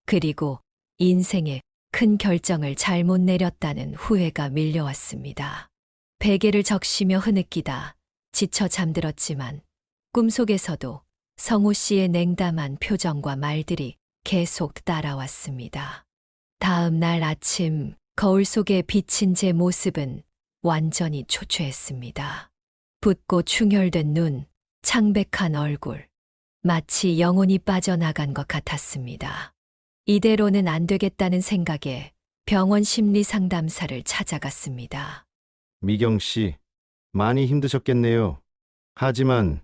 [SPEAKER 1] 그리고 인생의 큰 결정을 잘못 내렸다는 후회가 밀려왔습니다. 베개를 적시며 흐느끼다 지쳐 잠들었지만 꿈속에서도 성호 씨의 냉담한 표정과 말들이 계속 따라왔습니다. 다음 날 아침 거울 속에 비친 제 모습은 완전히 초췌했습니다. 붓고 충혈된 눈, 창백한 얼굴, 마치 영혼이 빠져나간 것 같았습니다. 이대로는 안 되겠다는 생각에 병원 심리 상담사를 찾아갔습니다.
[SPEAKER 8] 미경 씨, 많이 힘드셨겠네요. 하지만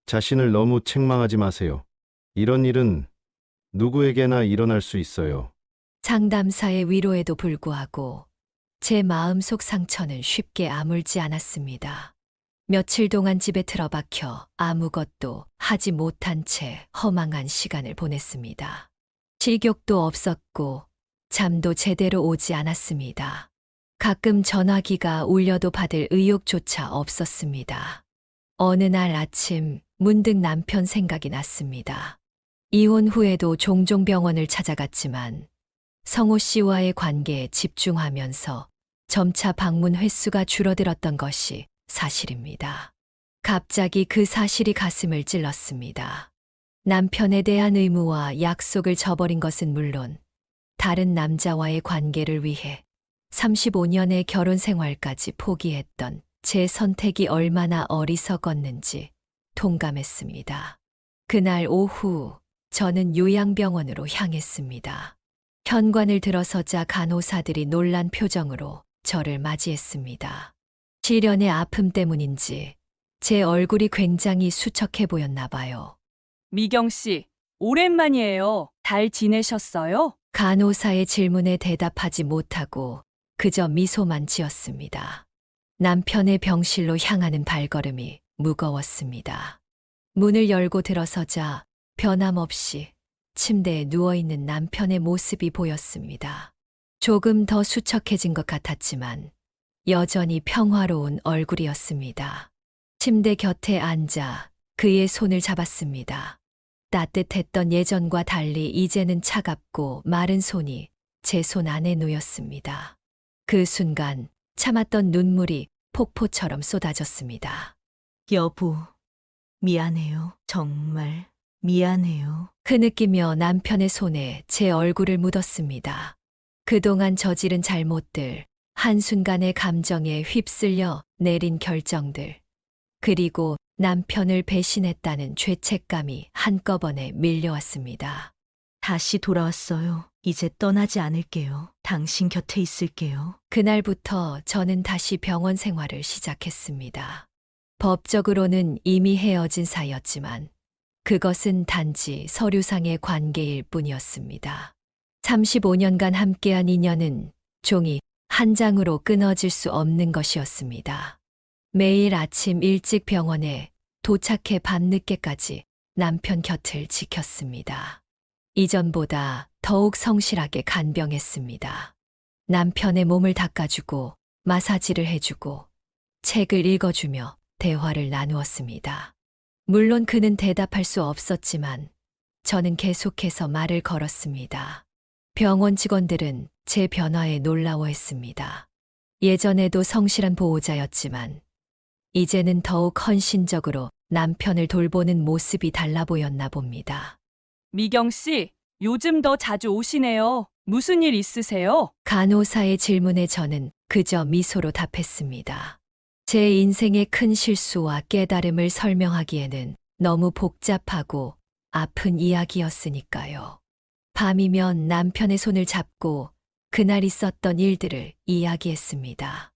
[SPEAKER 8] 자신을 너무 책망하지 마세요. 이런 일은 누구에게나 일어날 수 있어요.
[SPEAKER 1] 상담사의 위로에도 불구하고 제 마음속 상처는 쉽게 아물지 않았습니다. 며칠 동안 집에 틀어박혀 아무것도 하지 못한 채 허망한 시간을 보냈습니다. 식욕도 없었고 잠도 제대로 오지 않았습니다. 가끔 전화기가 울려도 받을 의욕조차 없었습니다. 어느 날 아침 문득 남편 생각이 났습니다. 이혼 후에도 종종 병원을 찾아갔지만 성호 씨와의 관계에 집중하면서 점차 방문 횟수가 줄어들었던 것이 사실입니다. 갑자기 그 사실이 가슴을 찔렀습니다. 남편에 대한 의무와 약속을 저버린 것은 물론 다른 남자와의 관계를 위해 35년의 결혼 생활까지 포기했던 제 선택이 얼마나 어리석었는지 동감했습니다. 그날 오후 저는 요양병원으로 향했습니다. 현관을 들어서자 간호사들이 놀란 표정으로 저를 맞이했습니다. 시련의 아픔 때문인지 제 얼굴이 굉장히 수척해 보였나 봐요.
[SPEAKER 9] 미경 씨, 오랜만이에요. 잘 지내셨어요?
[SPEAKER 1] 간호사의 질문에 대답하지 못하고 그저 미소만 지었습니다. 남편의 병실로 향하는 발걸음이 무거웠습니다. 문을 열고 들어서자 변함없이 침대에 누워있는 남편의 모습이 보였습니다. 조금 더 수척해진 것 같았지만 여전히 평화로운 얼굴이었습니다. 침대 곁에 앉아 그의 손을 잡았습니다. 따뜻했던 예전과 달리 이제는 차갑고 마른 손이 제 손 안에 놓였습니다. 그 순간 참았던 눈물이 폭포처럼 쏟아졌습니다.
[SPEAKER 3] 여보, 미안해요. 정말 미안해요.
[SPEAKER 1] 흐느끼며 남편의 손에 제 얼굴을 묻었습니다. 그동안 저지른 잘못들, 한순간의 감정에 휩쓸려 내린 결정들, 그리고 남편을 배신했다는 죄책감이 한꺼번에 밀려왔습니다.
[SPEAKER 3] 다시 돌아왔어요. 이제 떠나지 않을게요. 당신 곁에 있을게요.
[SPEAKER 1] 그날부터 저는 다시 병원 생활을 시작했습니다. 법적으로는 이미 헤어진 사이였지만 그것은 단지 서류상의 관계일 뿐이었습니다. 35년간 함께한 인연은 종이 한 장으로 끊어질 수 없는 것이었습니다. 매일 아침 일찍 병원에 도착해 밤늦게까지 남편 곁을 지켰습니다. 이전보다 더욱 성실하게 간병했습니다. 남편의 몸을 닦아주고 마사지를 해주고 책을 읽어주며 대화를 나누었습니다. 물론 그는 대답할 수 없었지만 저는 계속해서 말을 걸었습니다. 병원 직원들은 제 변화에 놀라워했습니다. 예전에도 성실한 보호자였지만 이제는 더욱 헌신적으로 남편을 돌보는 모습이 달라 보였나 봅니다.
[SPEAKER 9] 미경 씨, 요즘 더 자주 오시네요. 무슨 일 있으세요?
[SPEAKER 1] 간호사의 질문에 저는 그저 미소로 답했습니다. 제 인생의 큰 실수와 깨달음을 설명하기에는 너무 복잡하고 아픈 이야기였으니까요. 밤이면 남편의 손을 잡고 그날 있었던 일들을 이야기했습니다.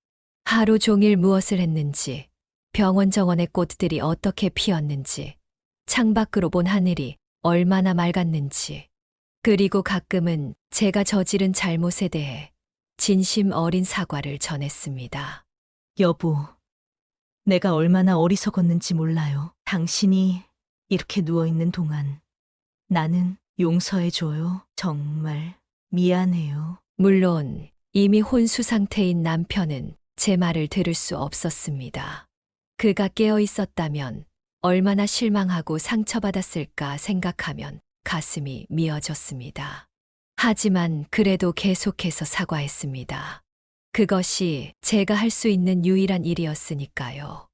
[SPEAKER 1] 하루 종일 무엇을 했는지, 병원 정원의 꽃들이 어떻게 피었는지, 창밖으로 본 하늘이 얼마나 맑았는지, 그리고 가끔은 제가 저지른 잘못에 대해 진심 어린 사과를 전했습니다.
[SPEAKER 3] 여보, 내가 얼마나 어리석었는지 몰라요. 당신이 이렇게 누워있는 동안 나는 용서해줘요. 정말 미안해요.
[SPEAKER 1] 물론 이미 혼수 상태인 남편은 제 말을 들을 수 없었습니다. 그가 깨어 있었다면 얼마나 실망하고 상처받았을까 생각하면 가슴이 미어졌습니다. 하지만 그래도 계속해서 사과했습니다. 그것이 제가 할 수 있는 유일한 일이었으니까요.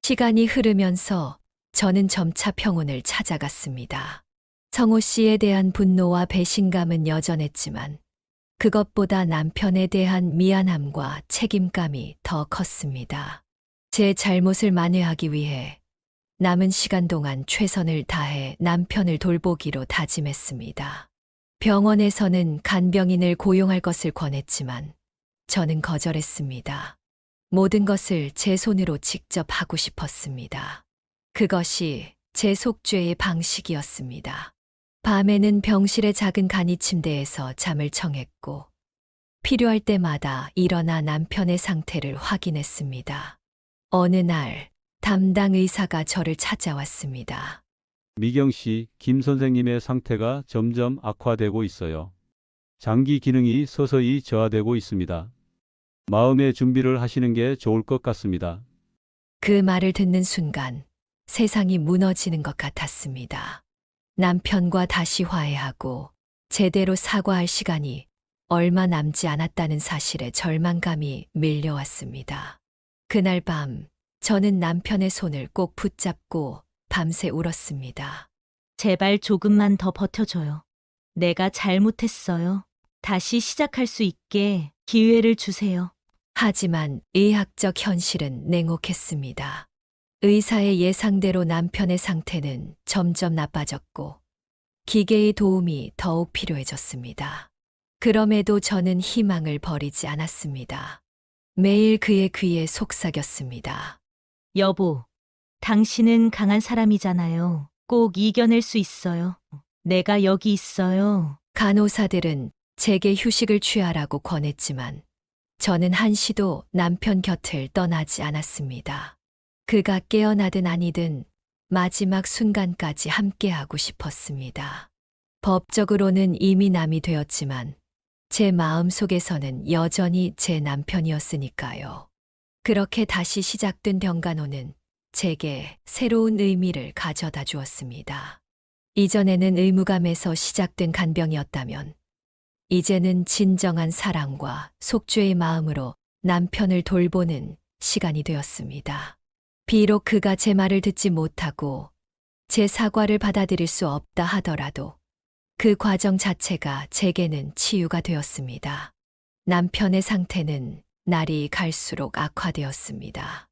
[SPEAKER 1] 시간이 흐르면서 저는 점차 평온을 찾아갔습니다. 성호 씨에 대한 분노와 배신감은 여전했지만 그것보다 남편에 대한 미안함과 책임감이 더 컸습니다. 제 잘못을 만회하기 위해 남은 시간 동안 최선을 다해 남편을 돌보기로 다짐했습니다. 병원에서는 간병인을 고용할 것을 권했지만 저는 거절했습니다. 모든 것을 제 손으로 직접 하고 싶었습니다. 그것이 제 속죄의 방식이었습니다. 밤에는 병실의 작은 간이 침대에서 잠을 청했고 필요할 때마다 일어나 남편의 상태를 확인했습니다. 어느 날 담당 의사가 저를 찾아왔습니다.
[SPEAKER 2] 미경 씨, 김 선생님의 상태가 점점 악화되고 있어요. 장기 기능이 서서히 저하되고 있습니다. 마음의 준비를 하시는 게 좋을 것 같습니다.
[SPEAKER 1] 그 말을 듣는 순간 세상이 무너지는 것 같았습니다. 남편과 다시 화해하고 제대로 사과할 시간이 얼마 남지 않았다는 사실에 절망감이 밀려왔습니다. 그날 밤 저는 남편의 손을 꼭 붙잡고 밤새 울었습니다.
[SPEAKER 3] 제발 조금만 더 버텨줘요. 내가 잘못했어요. 다시 시작할 수 있게 기회를 주세요.
[SPEAKER 1] 하지만 의학적 현실은 냉혹했습니다. 의사의 예상대로 남편의 상태는 점점 나빠졌고 기계의 도움이 더욱 필요해졌습니다. 그럼에도 저는 희망을 버리지 않았습니다. 매일 그의 귀에 속삭였습니다.
[SPEAKER 3] 여보, 당신은 강한 사람이잖아요. 꼭 이겨낼 수 있어요. 내가 여기 있어요.
[SPEAKER 1] 간호사들은 제게 휴식을 취하라고 권했지만 저는 한시도 남편 곁을 떠나지 않았습니다. 그가 깨어나든 아니든 마지막 순간까지 함께하고 싶었습니다. 법적으로는 이미 남이 되었지만 제 마음속에서는 여전히 제 남편이었으니까요. 그렇게 다시 시작된 병간호는 제게 새로운 의미를 가져다 주었습니다. 이전에는 의무감에서 시작된 간병이었다면 이제는 진정한 사랑과 속죄의 마음으로 남편을 돌보는 시간이 되었습니다. 비록 그가 제 말을 듣지 못하고 제 사과를 받아들일 수 없다 하더라도 그 과정 자체가 제게는 치유가 되었습니다. 남편의 상태는 날이 갈수록 악화되었습니다.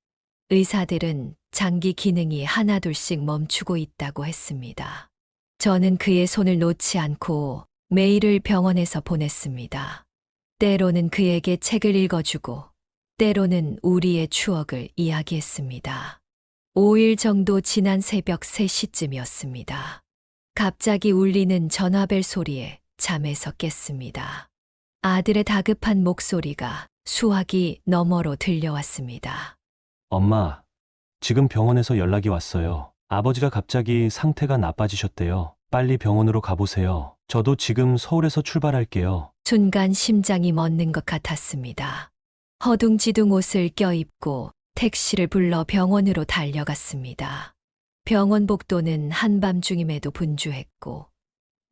[SPEAKER 1] 의사들은 장기 기능이 하나둘씩 멈추고 있다고 했습니다. 저는 그의 손을 놓지 않고 매일을 병원에서 보냈습니다. 때로는 그에게 책을 읽어주고 때로는 우리의 추억을 이야기했습니다. 5일 정도 지난 새벽 3시쯤이었습니다. 갑자기 울리는 전화벨 소리에 잠에서 깼습니다. 아들의 다급한 목소리가 수화기 너머로 들려왔습니다.
[SPEAKER 5] 엄마, 지금 병원에서 연락이 왔어요. 아버지가 갑자기 상태가 나빠지셨대요. 빨리 병원으로 가보세요. 저도 지금 서울에서 출발할게요.
[SPEAKER 1] 순간 심장이 멎는 것 같았습니다. 허둥지둥 옷을 껴입고 택시를 불러 병원으로 달려갔습니다. 병원 복도는 한밤중임에도 분주했고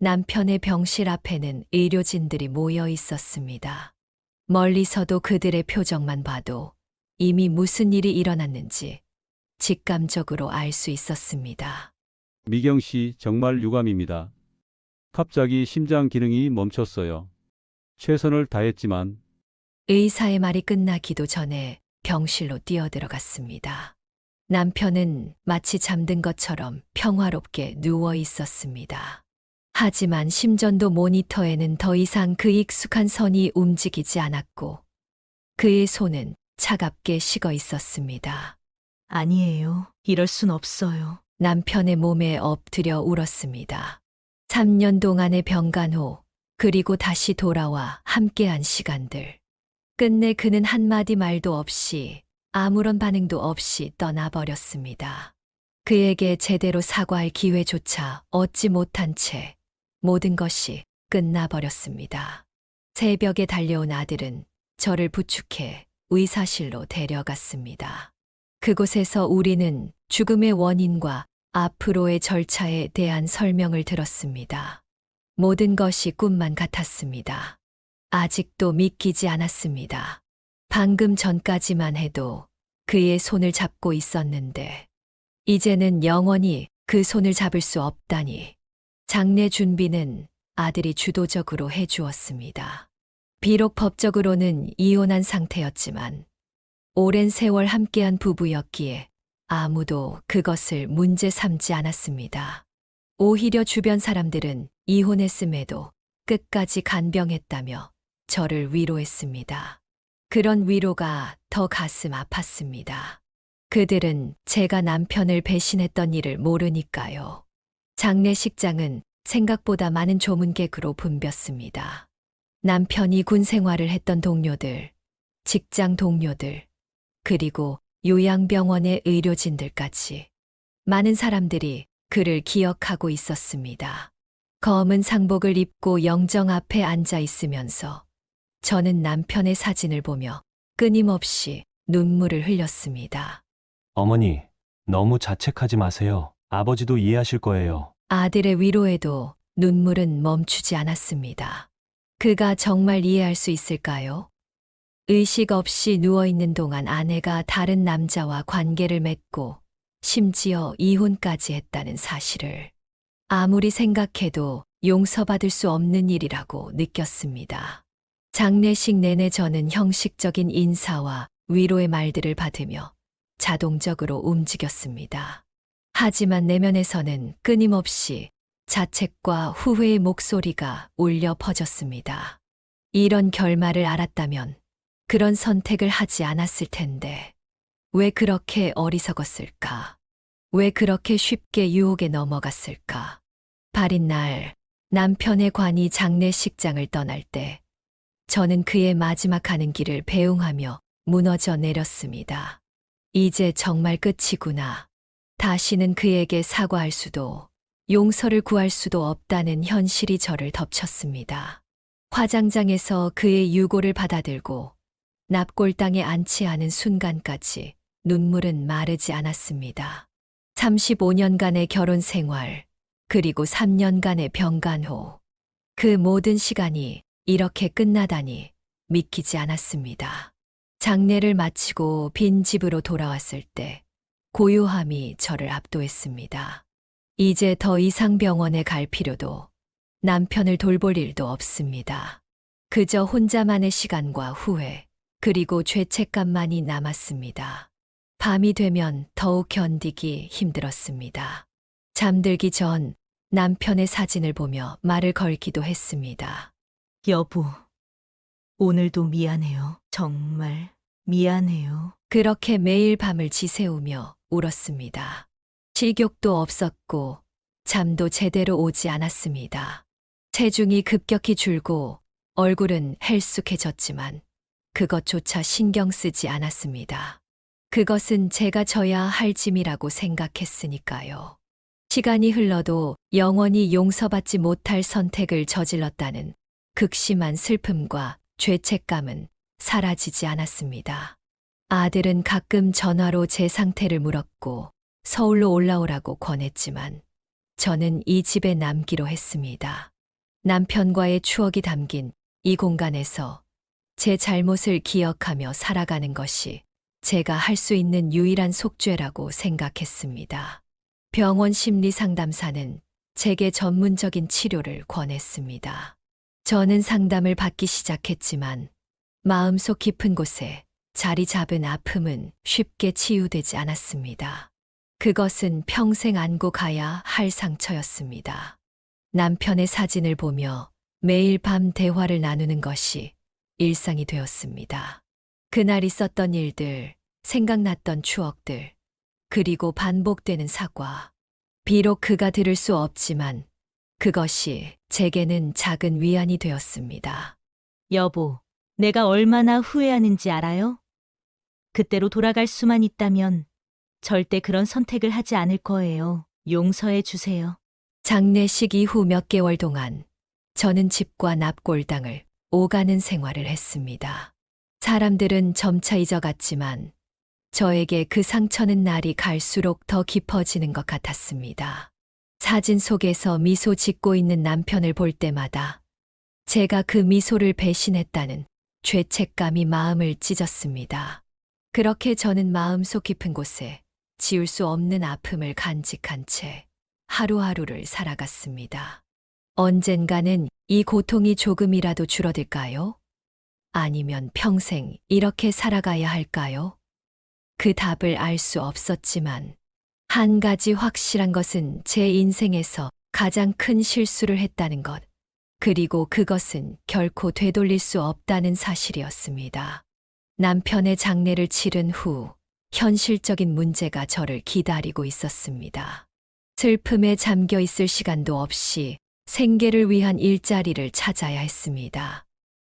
[SPEAKER 1] 남편의 병실 앞에는 의료진들이 모여 있었습니다. 멀리서도 그들의 표정만 봐도 이미 무슨 일이 일어났는지 직감적으로 알 수 있었습니다.
[SPEAKER 2] 미경 씨 정말 유감입니다. 갑자기 심장 기능이 멈췄어요. 최선을 다했지만
[SPEAKER 1] 의사의 말이 끝나기도 전에 병실로 뛰어들어갔습니다. 남편은 마치 잠든 것처럼 평화롭게 누워 있었습니다. 하지만 심전도 모니터에는 더 이상 그 익숙한 선이 움직이지 않았고 그의 손은 차갑게 식어 있었습니다.
[SPEAKER 3] 아니에요. 이럴 순 없어요.
[SPEAKER 1] 남편의 몸에 엎드려 울었습니다. 3년 동안의 병간호, 그리고 다시 돌아와 함께한 시간들. 끝내 그는 한마디 말도 없이 아무런 반응도 없이 떠나버렸습니다. 그에게 제대로 사과할 기회조차 얻지 못한 채 모든 것이 끝나버렸습니다. 새벽에 달려온 아들은 저를 부축해 의사실로 데려갔습니다. 그곳에서 우리는 죽음의 원인과 앞으로의 절차에 대한 설명을 들었습니다. 모든 것이 꿈만 같았습니다. 아직도 믿기지 않았습니다. 방금 전까지만 해도 그의 손을 잡고 있었는데, 이제는 영원히 그 손을 잡을 수 없다니. 장례 준비는 아들이 주도적으로 해주었습니다. 비록 법적으로는 이혼한 상태였지만, 오랜 세월 함께한 부부였기에 아무도 그것을 문제 삼지 않았습니다. 오히려 주변 사람들은 이혼했음에도 끝까지 간병했다며 저를 위로했습니다. 그런 위로가 더 가슴 아팠습니다. 그들은 제가 남편을 배신했던 일을 모르니까요. 장례식장은 생각보다 많은 조문객으로 붐볐습니다. 남편이 군 생활을 했던 동료들, 직장 동료들, 그리고 요양병원의 의료진들까지 많은 사람들이 그를 기억하고 있었습니다. 검은 상복을 입고 영정 앞에 앉아 있으면서 저는 남편의 사진을 보며 끊임없이 눈물을 흘렸습니다.
[SPEAKER 5] 어머니, 너무 자책하지 마세요. 아버지도 이해하실 거예요.
[SPEAKER 1] 아들의 위로에도 눈물은 멈추지 않았습니다. 그가 정말 이해할 수 있을까요? 의식 없이 누워있는 동안 아내가 다른 남자와 관계를 맺고 심지어 이혼까지 했다는 사실을 아무리 생각해도 용서받을 수 없는 일이라고 느꼈습니다. 장례식 내내 저는 형식적인 인사와 위로의 말들을 받으며 자동적으로 움직였습니다. 하지만 내면에서는 끊임없이 자책과 후회의 목소리가 울려 퍼졌습니다. 이런 결말을 알았다면 그런 선택을 하지 않았을 텐데, 왜 그렇게 어리석었을까? 왜 그렇게 쉽게 유혹에 넘어갔을까? 발인 날 남편의 관이 장례식장을 떠날 때 저는 그의 마지막 가는 길을 배웅하며 무너져 내렸습니다. 이제 정말 끝이구나. 다시는 그에게 사과할 수도 용서를 구할 수도 없다는 현실이 저를 덮쳤습니다. 화장장에서 그의 유고를 받아들고 납골당에 앉지 않은 순간까지 눈물은 마르지 않았습니다. 35년간의 결혼 생활, 그리고 3년간의 병간호. 그 모든 시간이 이렇게 끝나다니 믿기지 않았습니다. 장례를 마치고 빈 집으로 돌아왔을 때 고요함이 저를 압도했습니다. 이제 더 이상 병원에 갈 필요도 남편을 돌볼 일도 없습니다. 그저 혼자만의 시간과 후회, 그리고 죄책감만이 남았습니다. 밤이 되면 더욱 견디기 힘들었습니다. 잠들기 전 남편의 사진을 보며 말을 걸기도 했습니다.
[SPEAKER 3] 여보, 오늘도 미안해요. 정말 미안해요.
[SPEAKER 1] 그렇게 매일 밤을 지새우며 울었습니다. 식욕도 없었고 잠도 제대로 오지 않았습니다. 체중이 급격히 줄고 얼굴은 헬쑥해졌지만 그것조차 신경 쓰지 않았습니다. 그것은 제가 져야 할 짐이라고 생각했으니까요. 시간이 흘러도 영원히 용서받지 못할 선택을 저질렀다는 극심한 슬픔과 죄책감은 사라지지 않았습니다. 아들은 가끔 전화로 제 상태를 물었고 서울로 올라오라고 권했지만 저는 이 집에 남기로 했습니다. 남편과의 추억이 담긴 이 공간에서 제 잘못을 기억하며 살아가는 것이 제가 할 수 있는 유일한 속죄라고 생각했습니다. 병원 심리 상담사는 제게 전문적인 치료를 권했습니다. 저는 상담을 받기 시작했지만 마음속 깊은 곳에 자리 잡은 아픔은 쉽게 치유되지 않았습니다. 그것은 평생 안고 가야 할 상처였습니다. 남편의 사진을 보며 매일 밤 대화를 나누는 것이 일상이 되었습니다. 그날 있었던 일들, 생각났던 추억들, 그리고 반복되는 사과. 비록 그가 들을 수 없지만 그것이 제게는 작은 위안이 되었습니다.
[SPEAKER 3] 여보, 내가 얼마나 후회하는지 알아요? 그때로 돌아갈 수만 있다면 절대 그런 선택을 하지 않을 거예요. 용서해 주세요.
[SPEAKER 1] 장례식 이후 몇 개월 동안 저는 집과 납골당을 오가는 생활을 했습니다. 사람들은 점차 잊어갔지만 저에게 그 상처는 날이 갈수록 더 깊어지는 것 같았습니다. 사진 속에서 미소 짓고 있는 남편을 볼 때마다 제가 그 미소를 배신했다는 죄책감이 마음을 찢었습니다. 그렇게 저는 마음속 깊은 곳에 지울 수 없는 아픔을 간직한 채 하루하루를 살아갔습니다. 언젠가는 이 고통이 조금이라도 줄어들까요? 아니면 평생 이렇게 살아가야 할까요? 그 답을 알 수 없었지만 한 가지 확실한 것은 제 인생에서 가장 큰 실수를 했다는 것, 그리고 그것은 결코 되돌릴 수 없다는 사실이었습니다. 남편의 장례를 치른 후 현실적인 문제가 저를 기다리고 있었습니다. 슬픔에 잠겨 있을 시간도 없이 생계를 위한 일자리를 찾아야 했습니다.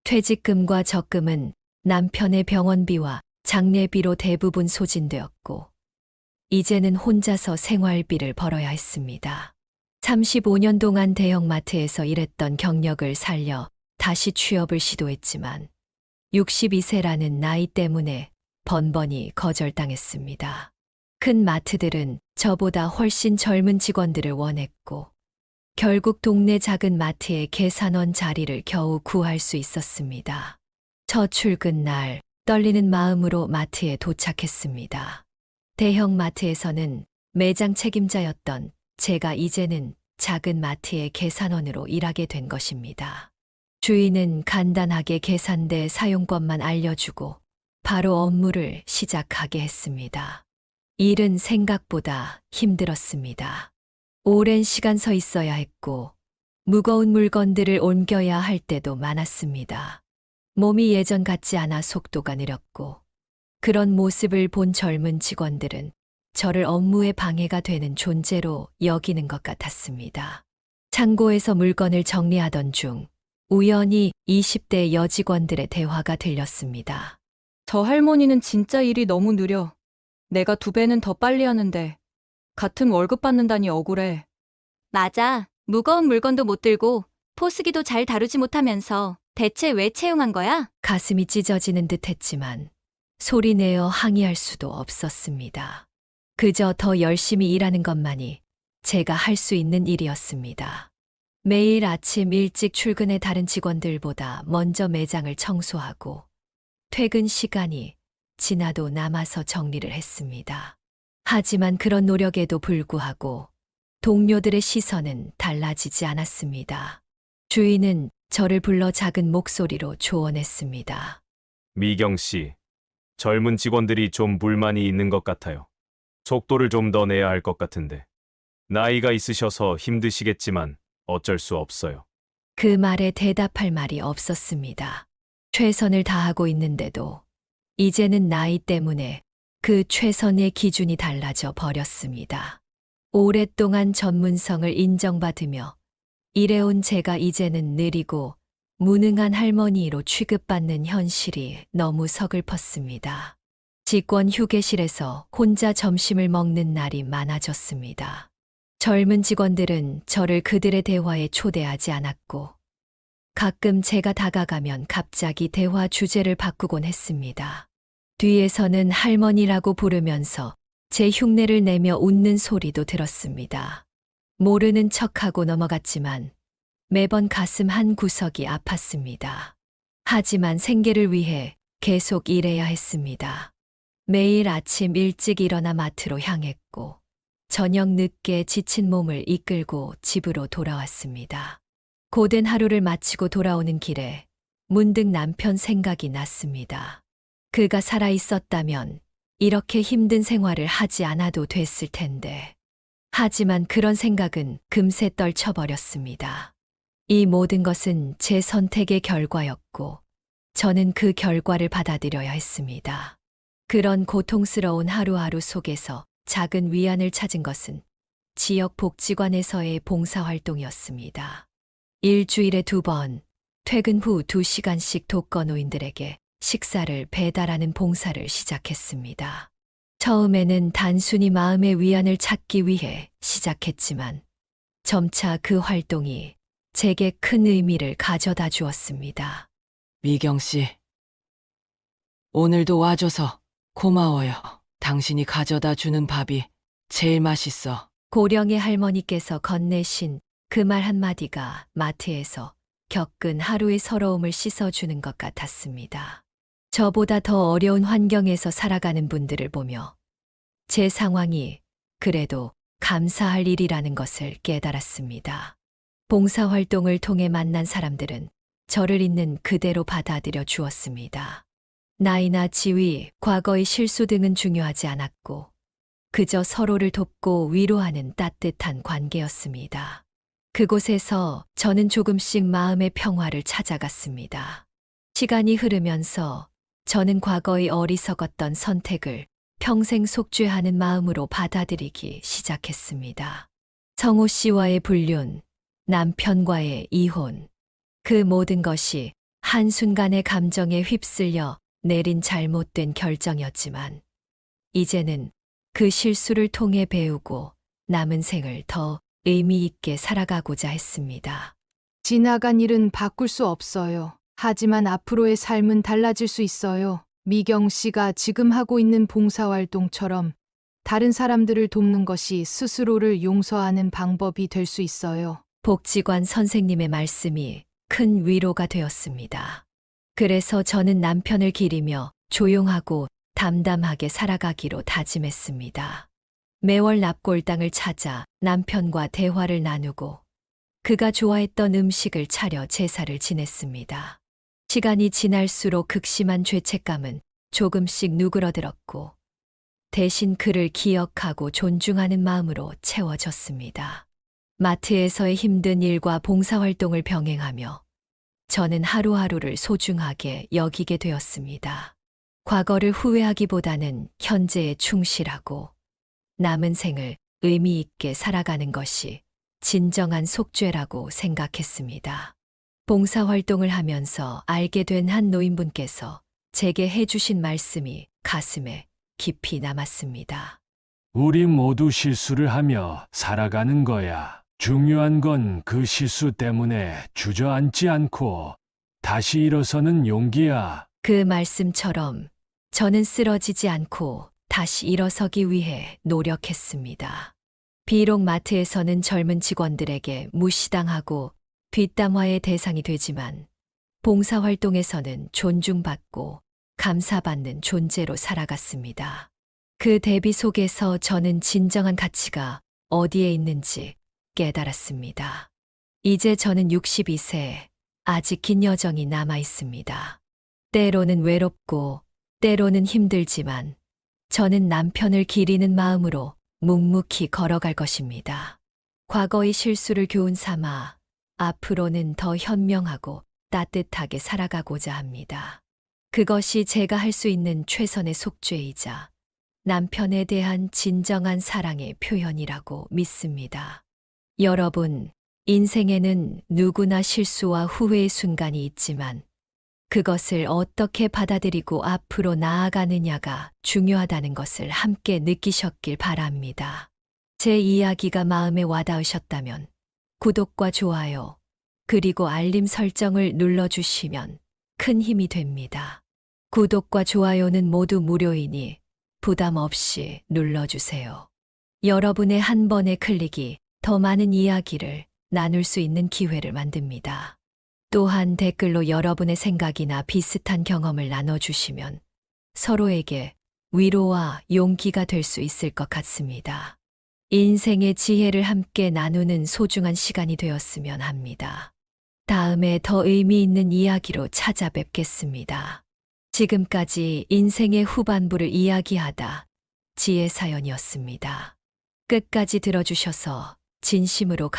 [SPEAKER 1] 퇴직금과 적금은 남편의 병원비와 장례비로 대부분 소진되었고, 이제는 혼자서 생활비를 벌어야 했습니다. 35년 동안 대형마트에서 일했던 경력을 살려 다시 취업을 시도했지만 62세라는 나이 때문에 번번이 거절당했습니다. 큰 마트들은 저보다 훨씬 젊은 직원들을 원했고, 결국 동네 작은 마트의 계산원 자리를 겨우 구할 수 있었습니다. 첫 출근 날 떨리는 마음으로 마트에 도착했습니다. 대형 마트에서는 매장 책임자였던 제가 이제는 작은 마트의 계산원으로 일하게 된 것입니다. 주인은 간단하게 계산대 사용법만 알려주고 바로 업무를 시작하게 했습니다. 일은 생각보다 힘들었습니다. 오랜 시간 서 있어야 했고 무거운 물건들을 옮겨야 할 때도 많았습니다. 몸이 예전 같지 않아 속도가 느렸고, 그런 모습을 본 젊은 직원들은 저를 업무에 방해가 되는 존재로 여기는 것 같았습니다. 창고에서 물건을 정리하던 중 우연히 20대 여직원들의 대화가 들렸습니다.
[SPEAKER 11] 저 할머니는 진짜 일이 너무 느려. 내가 2배는 더 빨리 하는데 같은 월급 받는다니 억울해.
[SPEAKER 7] 맞아. 무거운 물건도 못 들고 포스기도 잘 다루지 못하면서 대체 왜 채용한 거야?
[SPEAKER 1] 가슴이 찢어지는 듯 했지만 소리내어 항의할 수도 없었습니다. 그저 더 열심히 일하는 것만이 제가 할 수 있는 일이었습니다. 매일 아침 일찍 출근해 다른 직원들보다 먼저 매장을 청소하고 퇴근 시간이 지나도 남아서 정리를 했습니다. 하지만 그런 노력에도 불구하고 동료들의 시선은 달라지지 않았습니다. 주인은 저를 불러 작은 목소리로 조언했습니다.
[SPEAKER 12] 미경 씨, 젊은 직원들이 좀 불만이 있는 것 같아요. 속도를 좀 더 내야 할 것 같은데. 나이가 있으셔서 힘드시겠지만 어쩔 수 없어요.
[SPEAKER 1] 그 말에 대답할 말이 없었습니다. 최선을 다하고 있는데도 이제는 나이 때문에 그 최선의 기준이 달라져 버렸습니다. 오랫동안 전문성을 인정받으며 일해온 제가 이제는 느리고 무능한 할머니로 취급받는 현실이 너무 서글펐습니다. 직원 휴게실에서 혼자 점심을 먹는 날이 많아졌습니다. 젊은 직원들은 저를 그들의 대화에 초대하지 않았고, 가끔 제가 다가가면 갑자기 대화 주제를 바꾸곤 했습니다. 뒤에서는 할머니라고 부르면서 제 흉내를 내며 웃는 소리도 들었습니다. 모르는 척하고 넘어갔지만 매번 가슴 한 구석이 아팠습니다. 하지만 생계를 위해 계속 일해야 했습니다. 매일 아침 일찍 일어나 마트로 향했고 저녁 늦게 지친 몸을 이끌고 집으로 돌아왔습니다. 고된 하루를 마치고 돌아오는 길에 문득 남편 생각이 났습니다. 그가 살아 있었다면 이렇게 힘든 생활을 하지 않아도 됐을 텐데. 하지만 그런 생각은 금세 떨쳐버렸습니다. 이 모든 것은 제 선택의 결과였고 저는 그 결과를 받아들여야 했습니다. 그런 고통스러운 하루하루 속에서 작은 위안을 찾은 것은 지역 복지관에서의 봉사활동이었습니다. 일주일에 2번, 퇴근 후 2시간씩 독거노인들에게 식사를 배달하는 봉사를 시작했습니다. 처음에는 단순히 마음의 위안을 찾기 위해 시작했지만 점차 그 활동이 제게 큰 의미를 가져다 주었습니다.
[SPEAKER 13] 미경 씨, 오늘도 와줘서 고마워요. 당신이 가져다 주는 밥이 제일 맛있어.
[SPEAKER 1] 고령의 할머니께서 건네신 그 말 한마디가 마트에서 겪은 하루의 서러움을 씻어주는 것 같았습니다. 저보다 더 어려운 환경에서 살아가는 분들을 보며 제 상황이 그래도 감사할 일이라는 것을 깨달았습니다. 봉사활동을 통해 만난 사람들은 저를 있는 그대로 받아들여 주었습니다. 나이나 지위, 과거의 실수 등은 중요하지 않았고 그저 서로를 돕고 위로하는 따뜻한 관계였습니다. 그곳에서 저는 조금씩 마음의 평화를 찾아갔습니다. 시간이 흐르면서 저는 과거의 어리석었던 선택을 평생 속죄하는 마음으로 받아들이기 시작했습니다. 성호 씨와의 불륜, 남편과의 이혼, 그 모든 것이 한순간의 감정에 휩쓸려 내린 잘못된 결정이었지만 이제는 그 실수를 통해 배우고 남은 생을 더 의미 있게 살아가고자 했습니다.
[SPEAKER 14] 지나간 일은 바꿀 수 없어요. 하지만 앞으로의 삶은 달라질 수 있어요. 미경 씨가 지금 하고 있는 봉사활동처럼 다른 사람들을 돕는 것이 스스로를 용서하는 방법이 될 수 있어요.
[SPEAKER 1] 복지관 선생님의 말씀이 큰 위로가 되었습니다. 그래서 저는 남편을 기리며 조용하고 담담하게 살아가기로 다짐했습니다. 매월 납골당을 찾아 남편과 대화를 나누고 그가 좋아했던 음식을 차려 제사를 지냈습니다. 시간이 지날수록 극심한 죄책감은 조금씩 누그러들었고 대신 그를 기억하고 존중하는 마음으로 채워졌습니다. 마트에서의 힘든 일과 봉사활동을 병행하며 저는 하루하루를 소중하게 여기게 되었습니다. 과거를 후회하기보다는 현재에 충실하고 남은 생을 의미 있게 살아가는 것이 진정한 속죄라고 생각했습니다. 봉사활동을 하면서 알게 된 한 노인분께서 제게 해주신 말씀이 가슴에 깊이 남았습니다.
[SPEAKER 15] 우리 모두 실수를 하며 살아가는 거야. 중요한 건 그 실수 때문에 주저앉지 않고 다시 일어서는 용기야.
[SPEAKER 1] 그 말씀처럼 저는 쓰러지지 않고 다시 일어서기 위해 노력했습니다. 비록 마트에서는 젊은 직원들에게 무시당하고 뒷담화의 대상이 되지만 봉사활동에서는 존중받고 감사받는 존재로 살아갔습니다. 그 대비 속에서 저는 진정한 가치가 어디에 있는지 깨달았습니다. 이제 저는 62세, 아직 긴 여정이 남아 있습니다. 때로는 외롭고 때로는 힘들지만 저는 남편을 기리는 마음으로 묵묵히 걸어갈 것입니다. 과거의 실수를 교훈 삼아 앞으로는 더 현명하고 따뜻하게 살아가고자 합니다. 그것이 제가 할 수 있는 최선의 속죄이자 남편에 대한 진정한 사랑의 표현이라고 믿습니다. 여러분, 인생에는 누구나 실수와 후회의 순간이 있지만 그것을 어떻게 받아들이고 앞으로 나아가느냐가 중요하다는 것을 함께 느끼셨길 바랍니다. 제 이야기가 마음에 와닿으셨다면 구독과 좋아요, 그리고 알림 설정을 눌러주시면 큰 힘이 됩니다. 구독과 좋아요는 모두 무료이니 부담 없이 눌러주세요. 여러분의 한 번의 클릭이 더 많은 이야기를 나눌 수 있는 기회를 만듭니다. 또한 댓글로 여러분의 생각이나 비슷한 경험을 나눠주시면 서로에게 위로와 용기가 될 수 있을 것 같습니다. 인생의 지혜를 함께 나누는 소중한 시간이 되었으면 합니다. 다음에 더 의미 있는 이야기로 찾아뵙겠습니다. 지금까지 인생의 후반부를 이야기하다 지혜사연이었습니다. 끝까지 들어주셔서 진심으로